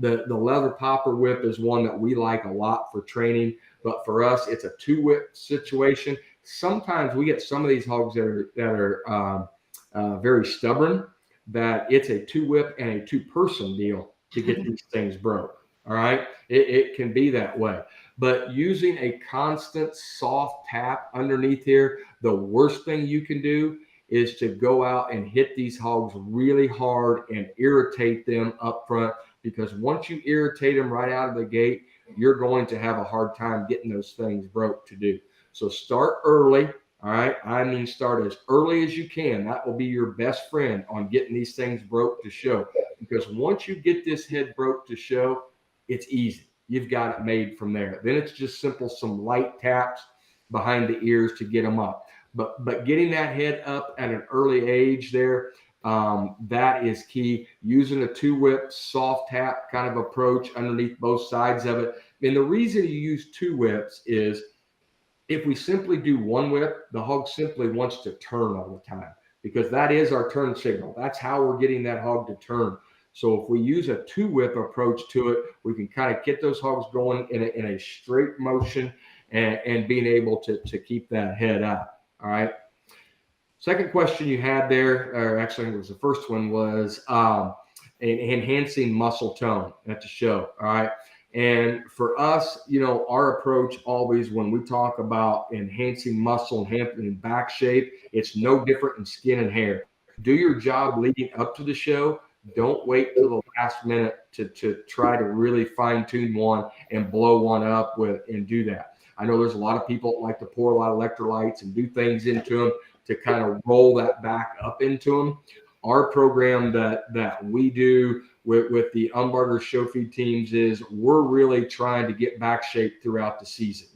The leather popper whip is one that we like a lot for training, but for us, it's a 2-whip situation. Sometimes we get some of these hogs that are very stubborn, that it's a 2-whip and a 2-person deal to get these things broke. All right. It can be that way, but using a constant soft tap underneath here, the worst thing you can do is to go out and hit these hogs really hard and irritate them up front, because once you irritate them right out of the gate, you're going to have a hard time getting those things broke to do. So start early. All right. I mean, start as early as you can. That will be your best friend on getting these things broke to show, because once you get this head broke to show, it's easy. You've got it made from there. Then it's just simple, some light taps behind the ears to get them up. But getting that head up at an early age there, that is key. Using a 2-whip soft tap kind of approach underneath both sides of it. And the reason you use 2 whips is if we simply do 1 whip, the hog simply wants to turn all the time, because that is our turn signal. That's how we're getting that hog to turn. So if we use a 2-whip approach to it, we can kind of get those hogs going in a straight motion and being able to keep that head up. All right. Second question you had there, or actually I think it was the first one, was enhancing muscle tone at the show. All right. And for us, our approach always, when we talk about enhancing muscle, enhancing back shape, it's no different in skin and hair. Do your job leading up to the show. Don't wait till the last minute to try to really fine tune one and blow one up and do that. I know there's a lot of people that like to pour a lot of electrolytes and do things into them to kind of roll that back up into them. Our program that we do with the Umbarger show feed teams is we're really trying to get back shape throughout the season.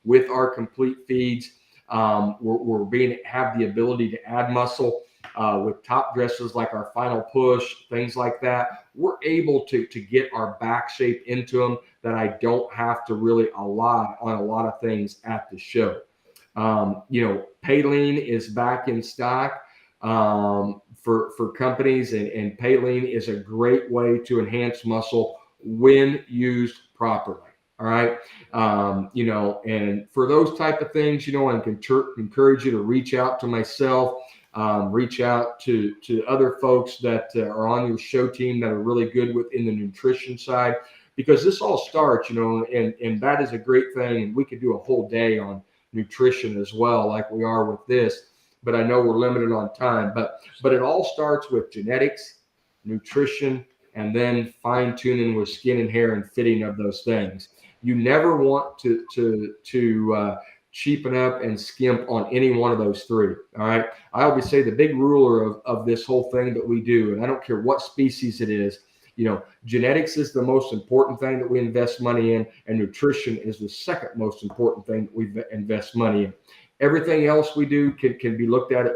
With our complete feeds, we're have the ability to add muscle with top dresses like our final push, things like that. We're able to get our back shape into them that I don't have to really rely on a lot of things at the show. Paline is back in stock for companies, and Paline is a great way to enhance muscle when used properly. All right. And for those type of things, I can encourage you to reach out to myself, reach out to other folks that are on your show team that are really good within the nutrition side, because this all starts, and that is a great thing. And we could do a whole day on nutrition as well, like we are with this, but I know we're limited on time, but it all starts with genetics, nutrition, and then fine tuning with skin and hair and fitting of those things. You never want to cheapen up and skimp on any one of those three. All right. I always say the big ruler of this whole thing that we do, and I don't care what species it is, genetics is the most important thing that we invest money in, and nutrition is the second most important thing that we invest money in. Everything else we do can be looked at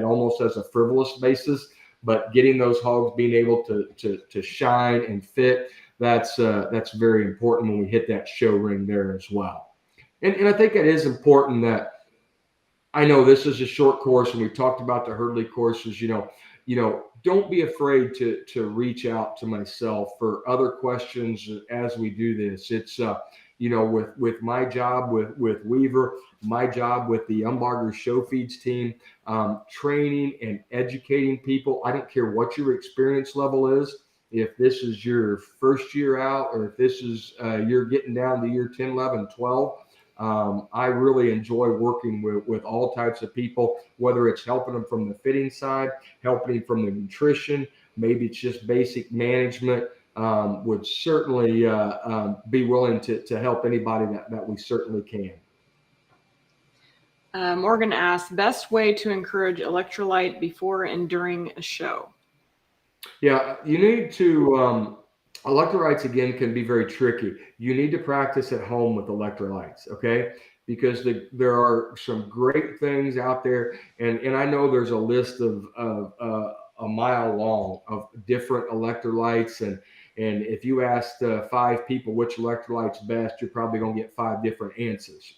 almost as a frivolous basis. but getting those hogs being able to shine and fit, that's very important when we hit that show ring there as well. And I think it is important that, I know this is a short course, and we've talked about the Hurdley courses. Don't be afraid to reach out to myself for other questions as we do this. It's with my job with Weaver, my job with the Umbarger Show Feeds team, training and educating people. I don't care what your experience level is. If this is your first year out, or if this is you're getting down to year 10, 11, 12. I really enjoy working with all types of people, whether it's helping them from the fitting side, helping them from the nutrition, maybe it's just basic management. Would certainly be willing to help anybody that we certainly can. Morgan asks, best way to encourage electrolyte before and during a show? Yeah, you need to, electrolytes again can be very tricky. You need to practice at home with electrolytes, okay? Because there are some great things out there, and I know there's a list of a mile long of different electrolytes, and if you asked 5 people which electrolyte's best, you're probably gonna get 5 different answers,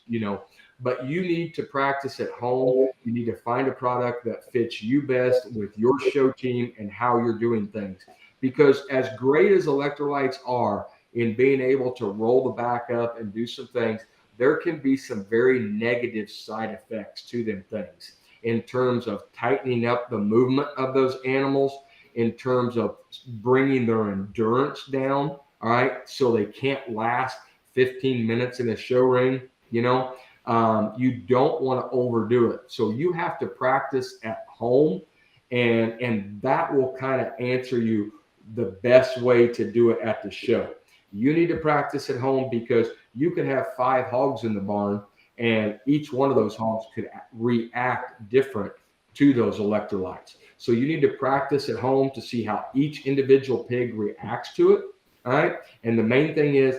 But you need to practice at home. You need to find a product that fits you best with your show team and how you're doing things. Because as great as electrolytes are in being able to roll the back up and do some things, there can be some very negative side effects to them things in terms of tightening up the movement of those animals, in terms of bringing their endurance down, all right, so they can't last 15 minutes in a show ring, you don't want to overdo it. So you have to practice at home, and that will kind of answer you the best way to do it at the show. You need to practice at home because you could have 5 hogs in the barn, and each one of those hogs could react different to those electrolytes. So you need to practice at home to see how each individual pig reacts to it. All right. And the main thing is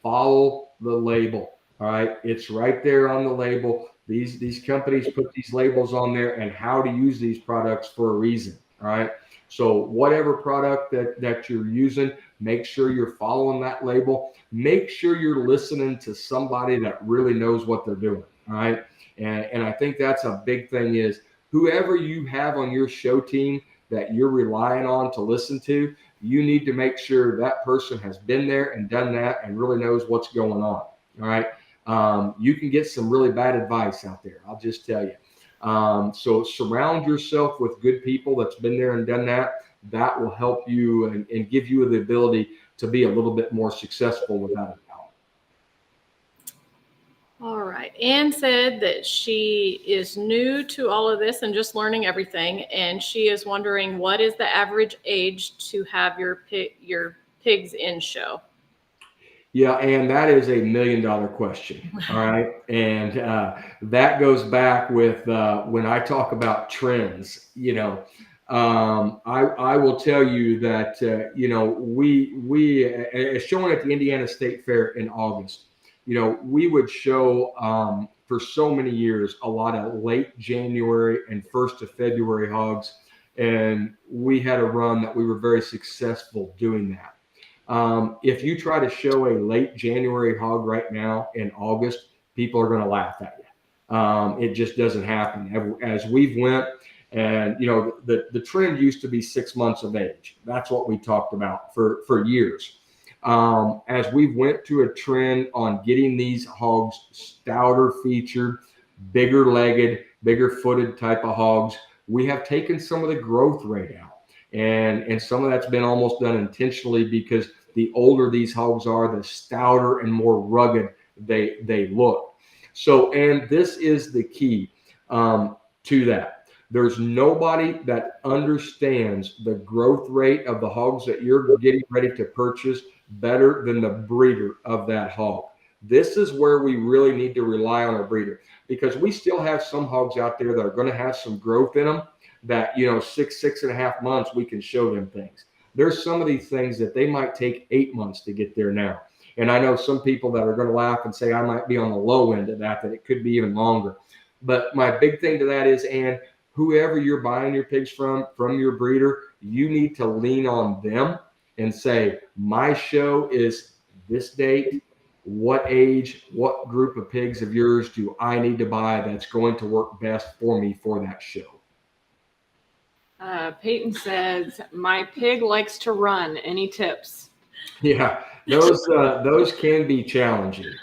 follow the label. All right. It's right there on the label. These companies put these labels on there and how to use these products for a reason. All right. So whatever product that you're using, make sure you're following that label. Make sure you're listening to somebody that really knows what they're doing. All right. And I think that's a big thing is whoever you have on your show team that you're relying on to listen to, you need to make sure that person has been there and done that and really knows what's going on. All right. You can get some really bad advice out there. I'll just tell you. So surround yourself with good people that's been there and done that. That will help you and give you the ability to be a little bit more successful without a doubt. All right. Anne said that she is new to all of this and just learning everything. And she is wondering, what is the average age to have your pigs in show? Yeah, and that is $1 million question. All right. And that goes back with when I talk about trends, I will tell you that, we as shown at the Indiana State Fair in August, we would show for so many years a lot of late January and 1st of February hogs. And we had a run that we were very successful doing that. If you try to show a late January hog right now in August, people are going to laugh at you. It just doesn't happen. As we've went, and the trend used to be 6 months of age. That's what we talked about for years. As we went to a trend on getting these hogs stouter featured, bigger legged, bigger footed type of hogs, we have taken some of the growth rate out. And some of that's been almost done intentionally because the older these hogs are, the stouter and more rugged they look. So, and this is the key to that. There's nobody that understands the growth rate of the hogs that you're getting ready to purchase better than the breeder of that hog. This is where we really need to rely on our breeder, because we still have some hogs out there that are going to have some growth in them that, 6.5 months, we can show them things. There's some of these things that they might take 8 months to get there now. And I know some people that are going to laugh and say I might be on the low end of that it could be even longer. But my big thing to that is, Ann, whoever you're buying your pigs from your breeder, you need to lean on them and say, my show is this date. What age, what group of pigs of yours do I need to buy that's going to work best for me for that show? Peyton says, my pig likes to run. Any tips? Yeah, those can be challenging.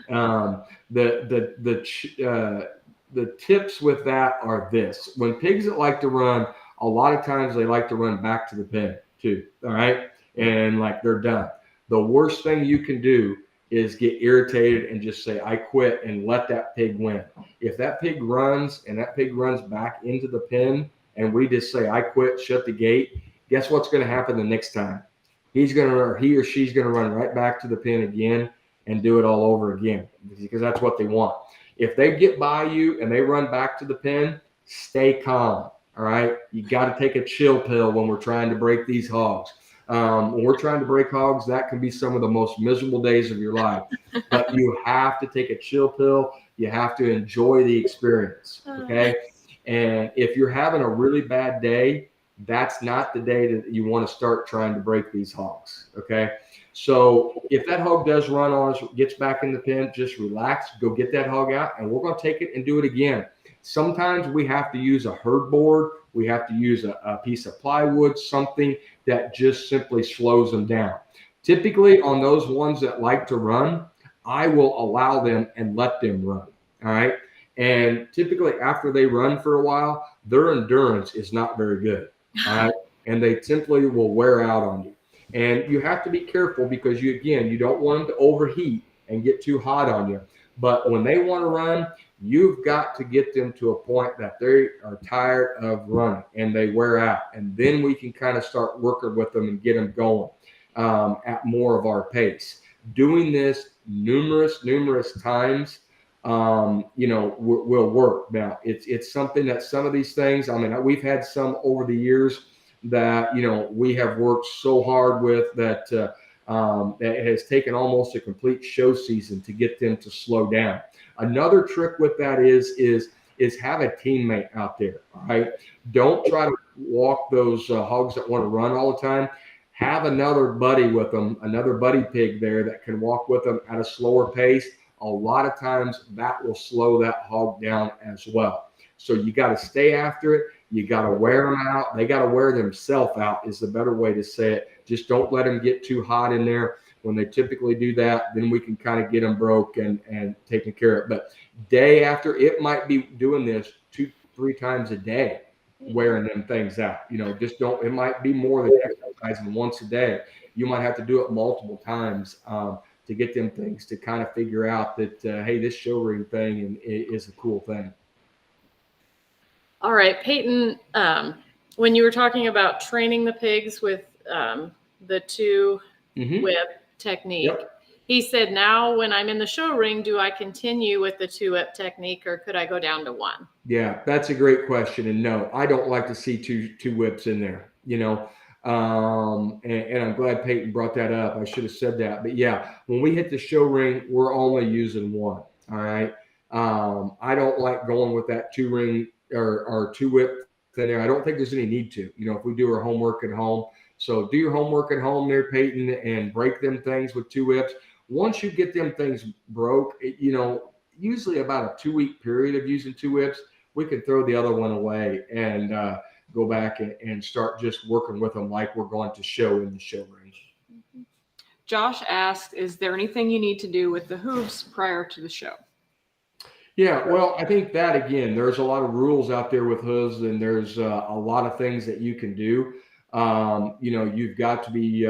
The tips with that are this: when pigs that like to run, a lot of times they like to run back to the pen too. All right, and like they're done. The worst thing you can do is get irritated and just say, I quit, and let that pig win. If that pig runs and that pig runs back into the pen and we just say, I quit, shut the gate, guess what's going to happen the next time? He or she's going to run right back to the pen again and do it all over again, because that's what they want. If they get by you and they run back to the pen, stay calm. All right. You got to take a chill pill when we're trying to break these hogs. When we're trying to break hogs, that can be some of the most miserable days of your life. But you have to take a chill pill. You have to enjoy the experience. Okay. And if you're having a really bad day, that's not the day that you want to start trying to break these hogs. Okay. So if that hog does run on us, gets back in the pen, just relax, go get that hog out, and we're going to take it and do it again. Sometimes we have to use a herd board. We have to use a piece of plywood, something that just simply slows them down. Typically on those ones that like to run, I will allow them and let them run. All right. And typically after they run for a while, their endurance is not very good. All right. And they simply will wear out on you. And you have to be careful, because you don't want them to overheat and get too hot on you. But when they want to run, you've got to get them to a point that they are tired of running and they wear out. And then we can kind of start working with them and get them going at more of our pace. Doing this numerous times, will work. Now, it's something that some of these things, I mean, we've had some over the years that, we have worked so hard with that it has taken almost a complete show season to get them to slow down. Another trick with that is have a teammate out there. All right. Don't try to walk those hogs that want to run all the time. Have another buddy with them, another buddy pig there that can walk with them at a slower pace. A lot of times that will slow that hog down as well. So you got to stay after it. You got to wear them out. They got to wear themselves out is the better way to say it. Just don't let them get too hot in there. When they typically do that, then we can kind of get them broke and taken care of. But day after, it might be doing this 2-3 times a day, wearing them things out. Just don't, it might be more than exercising once a day. You might have to do it multiple times to get them things to kind of figure out that, hey, this show ring thing is a cool thing. All right, Peyton, when you were talking about training the pigs with the two whip technique, Yep. He said, now when I'm in the show ring, do I continue with the 2-whip technique, or could I go down to 1? Yeah, that's a great question. And no, I don't like to see two whips in there, and I'm glad Peyton brought that up. I should have said that. But yeah, when we hit the show ring, we're only using 1. All right. I don't like going with that 2 ring or 2 whip in there. I don't think there's any need to, if we do our homework at home. So do your homework at home there, Peyton, and break them things with 2 whips. Once you get them things broke, usually about a 2-week period of using 2 whips, we can throw the other one away and go back and start just working with them like we're going to show in the show ring. Josh asked, is there anything you need to do with the hooves prior to the show? Yeah, well, I think that, again, there's a lot of rules out there with hooves, and there's a lot of things that you can do. You've got to be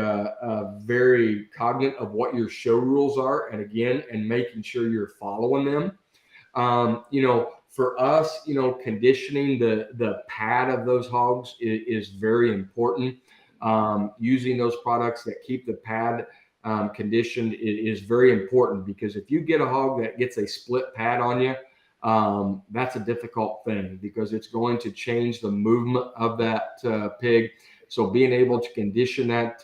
very cognizant of what your show rules are, and making sure you're following them. For us, conditioning the pad of those hogs is very important. Using those products that keep the pad conditioned is very important, because if you get a hog that gets a split pad on you, that's a difficult thing, because it's going to change the movement of that pig. So being able to condition that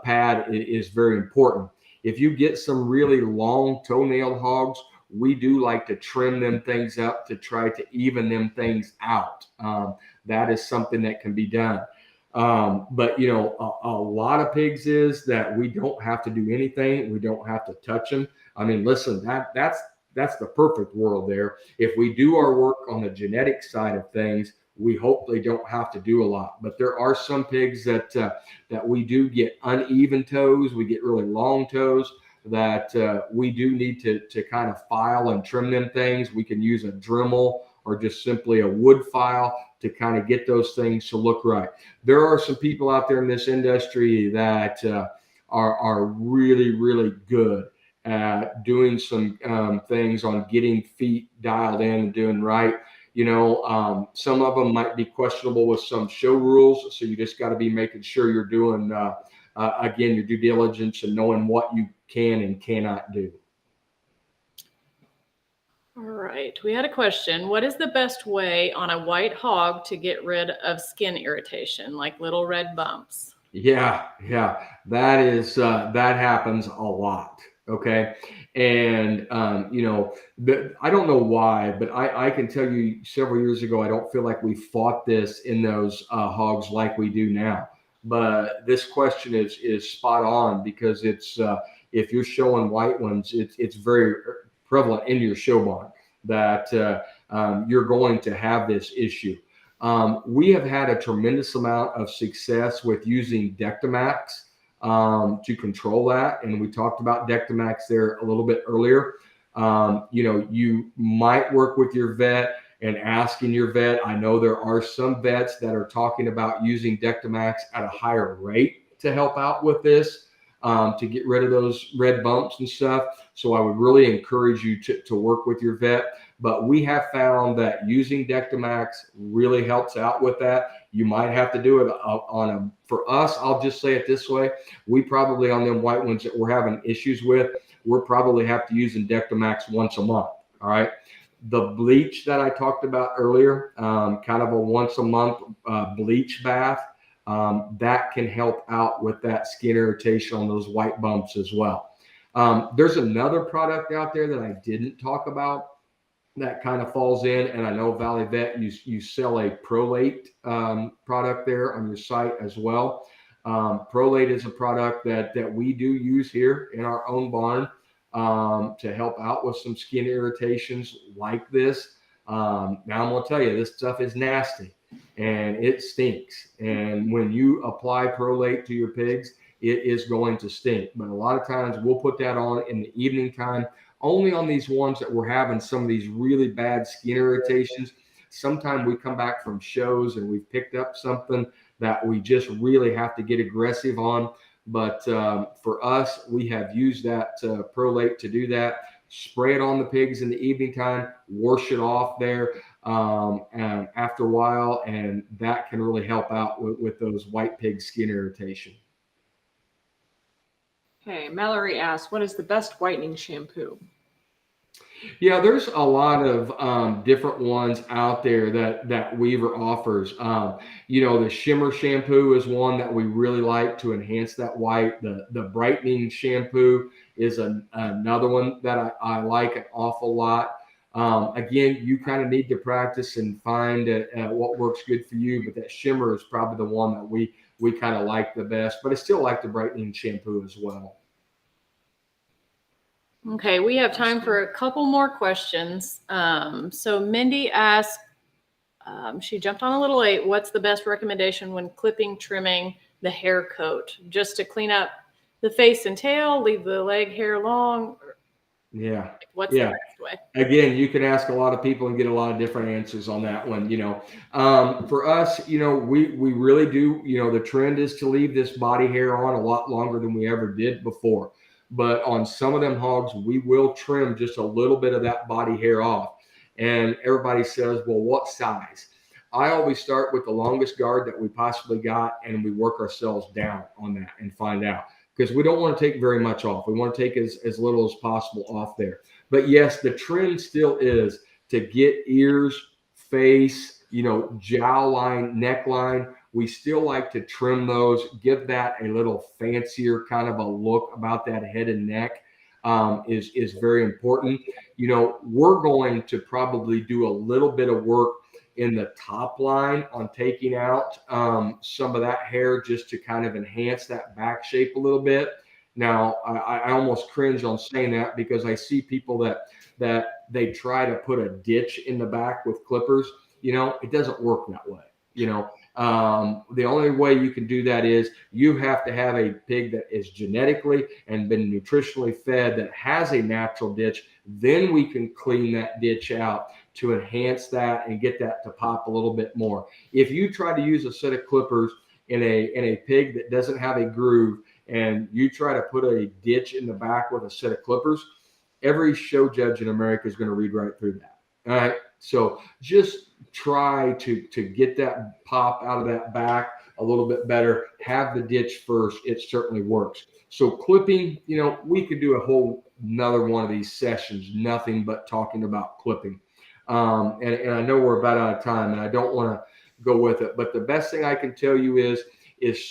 pad is very important. If you get some really long toenailed hogs, we do like to trim them things up to try to even them things out. That is something that can be done. But you know, a lot of pigs is that we don't have to do anything. We don't have to touch them. I mean, listen, that's the perfect world there. If we do our work on the genetic side of things, we hopefully don't have to do a lot. But there are some pigs that that we do get uneven toes. We get really long toes that we do need to kind of file and trim them things. We can use a Dremel or just simply a wood file to kind of get those things to look right. There are some people out there in this industry that are really, really good at doing some things on getting feet dialed in and doing right. You know, some of them might be questionable with some show rules. So you just got to be making sure you're doing, again, your due diligence and knowing what you can and cannot do. All right. We had a question. What is the best way on a white hog to get rid of skin irritation, like little red bumps? Yeah, that is that happens a lot. Okay, and you know, I don't know why, but I can tell you several years ago, I don't feel like we fought this in those hogs like we do now. But this question is spot on because it's if you're showing white ones, it's very prevalent in your show barn that you're going to have this issue. We have had a tremendous amount of success with using Dectomax to control that. And we talked about Dectomax there a little bit earlier. You know, you might work with your vet and asking your vet. I know there are some vets that are talking about using Dectomax at a higher rate to help out with this, to get rid of those red bumps and stuff. So I would really encourage you to work with your vet. But we have found that using Dectomax really helps out with that. You might have to do it on a, for us, I'll just say it this way. We probably on them white ones that we're having issues with, we're probably have to use Dectomax once a month. All right. The bleach that I talked about earlier, kind of a once a month bleach bath, that can help out with that skin irritation on those white bumps as well. There's another product out there that I didn't talk about that kind of falls in, and I know Valley Vet, you sell a Prolate product there on your site as well. Prolate is a product that we do use here in our own barn to help out with some skin irritations like this. Now I'm going to tell you, this stuff is nasty and it stinks. And when you apply Prolate to your pigs, it is going to stink. But a lot of times we'll put that on in the evening time, only on these ones that we're having some of these really bad skin irritations. Sometimes we come back from shows and we've picked up something that we just really have to get aggressive on. But for us, we have used that Prolate to do that. Spray it on the pigs in the evening time, wash it off there and after a while, and that can really help out with those white pig skin irritation. Okay, Mallory asks, what is the best whitening shampoo? Yeah, there's a lot of different ones out there that Weaver offers. You know, the shimmer shampoo is one that we really like to enhance that white. The brightening shampoo is another one that I like an awful lot. Again, you kind of need to practice and find what works good for you, but that shimmer is probably the one that we kind of like the best, but I still like the brightening shampoo as well. Okay, we have time for a couple more questions. So Mindy asked, she jumped on a little late, what's the best recommendation when clipping, trimming the hair coat? Just to clean up the face and tail, leave the leg hair long? Yeah. What's the best way? Again, you can ask a lot of people and get a lot of different answers on that one. You know, for us, you know, we really do, you know, the trend is to leave this body hair on a lot longer than we ever did before. But on some of them hogs, we will trim just a little bit of that body hair off. And everybody says, well, what size? I always start with the longest guard that we possibly got, and we work ourselves down on that and find out. Because we don't want to take very much off. We want to take as little as possible off there. But yes, the trend still is to get ears, face, you know, jowline, neckline. We still like to trim those, give that a little fancier kind of a look about that head and neck. is very important. You know, we're going to probably do a little bit of work in the top line on taking out some of that hair just to kind of enhance that back shape a little bit. Now, I almost cringe on saying that because I see people that they try to put a ditch in the back with clippers. You know, it doesn't work that way. You know, the only way you can do that is you have to have a pig that is genetically and been nutritionally fed that has a natural ditch. Then we can clean that ditch out to enhance that and get that to pop a little bit more. If you try to use a set of clippers in a pig that doesn't have a groove, and you try to put a ditch in the back with a set of clippers, every show judge in America is going to read right through that. All right. So just try to get that pop out of that back a little bit better. Have the ditch first. It certainly works. So clipping, you know, we could do a whole another one of these sessions, nothing but talking about clipping. And I know we're about out of time and I don't want to go with it, but the best thing I can tell you is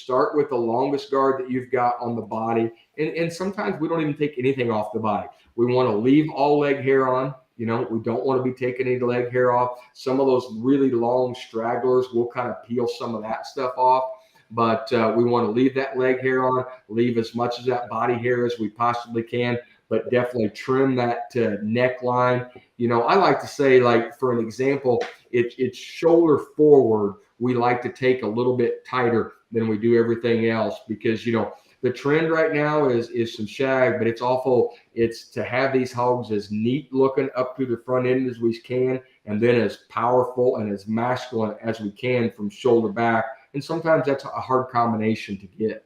start with the longest guard that you've got on the body. And sometimes we don't even take anything off the body. We want to leave all leg hair on. You know, we don't want to be taking any leg hair off. Some of those really long stragglers, we'll kind of peel some of that stuff off. But we want to leave that leg hair on, leave as much of that body hair as we possibly can, but definitely trim that neckline. You know, I like to say, like, for an example, it's shoulder forward. We like to take a little bit tighter than we do everything else because, you know, the trend right now is some shag, but it's to have these hogs as neat looking up through the front end as we can, and then as powerful and as masculine as we can from shoulder back. And sometimes that's a hard combination to get.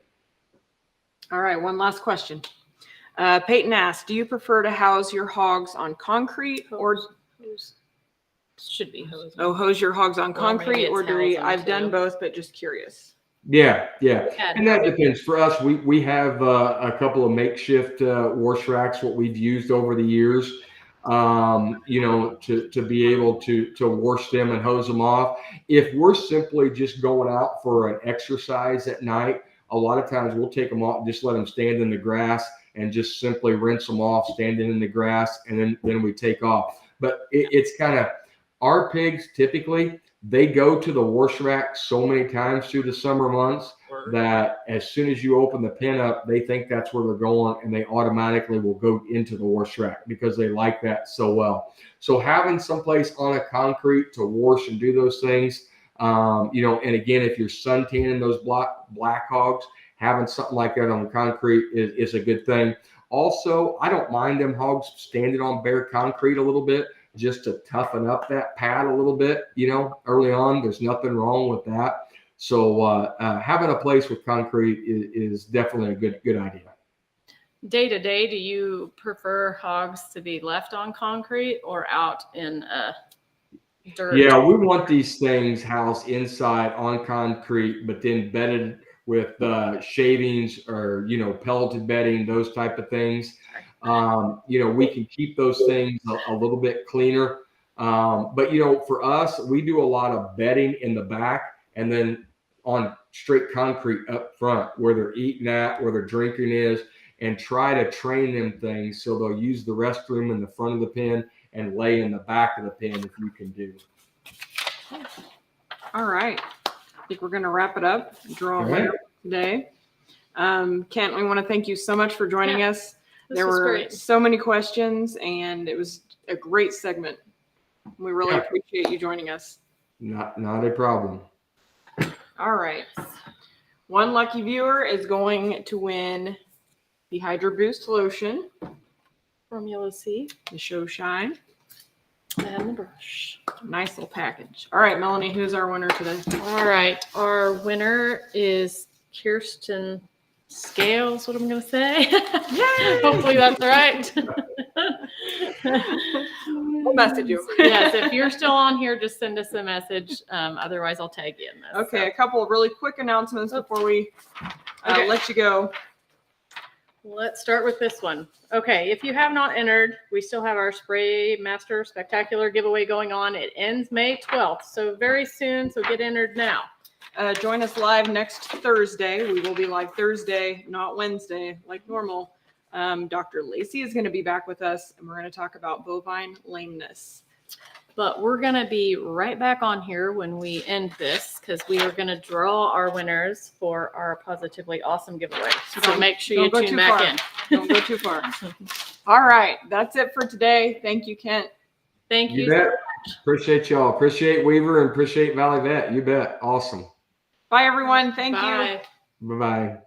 All right, one last question. Peyton asked, do you prefer to house your hogs on concrete or should be hose? Oh, hose your hogs on Well, maybe concrete it's or dirty? housing, I've done too. both, but just curious. Yeah. And that depends. For us, we have a couple of makeshift wash racks, what we've used over the years, you know, to be able to wash them and hose them off. If we're simply just going out for an exercise at night, a lot of times we'll take them off, just let them stand in the grass and just simply rinse them off, standing in the grass, and then we take off. But it's kind of, our pigs typically, they go to the wash rack so many times through the summer months that as soon as you open the pen up, they think that's where they're going, and they automatically will go into the wash rack because they like that so well. So having someplace on a concrete to wash and do those things, you know, and again, if you're sun tanning those black hogs, having something like that on concrete is a good thing. Also, I don't mind them hogs standing on bare concrete a little bit, just to toughen up that pad a little bit, you know, early on. There's nothing wrong with that. So having a place with concrete is definitely a good idea. Day to day, do you prefer hogs to be left on concrete or out in dirt? Yeah, we want these things housed inside on concrete, but then bedded with shavings or, you know, pelleted bedding, those type of things. You know, we can keep those things a little bit cleaner. But, you know, for us, we do a lot of bedding in the back and then on straight concrete up front where they're eating at, where their drinking is, and try to train them things so they'll use the restroom in the front of the pen and lay in the back of the pen if you can do. All right. I think we're going to wrap it up. Draw a winner today. Kent, we want to thank you so much for joining us. There were great. So many questions, and it was a great segment. We really appreciate you joining us. Not a problem. All right. One lucky viewer is going to win the Hydro Boost lotion, Formula C the Show Shine, and the brush. nice little package. All right, Melanie, who's our winner today? All right. Our winner is Kirsten Scales, what I'm going to say. Hopefully that's right. We'll message you. Yes, if you're still on here, just send us a message. Otherwise, I'll tag you in this. Okay, a couple of really quick announcements before we let you go. Let's start with this one. Okay, if you have not entered, we still have our Spray Master Spectacular giveaway going on. It ends May 12th, so very soon, so get entered now. Join us live next Thursday. We will be live Thursday, not Wednesday, like normal. Dr. Lacey is going to be back with us, and we're going to talk about bovine lameness. But we're going to be right back on here when we end this because we are going to draw our winners for our Positively Awesome giveaway. So make sure you tune back in. Don't go too far. All right. That's it for today. Thank you, Kent. Thank you. You bet. Appreciate y'all. Appreciate Weaver and appreciate Valley Vet. You bet. Awesome. Bye, everyone. Thank you. Bye. Bye-bye.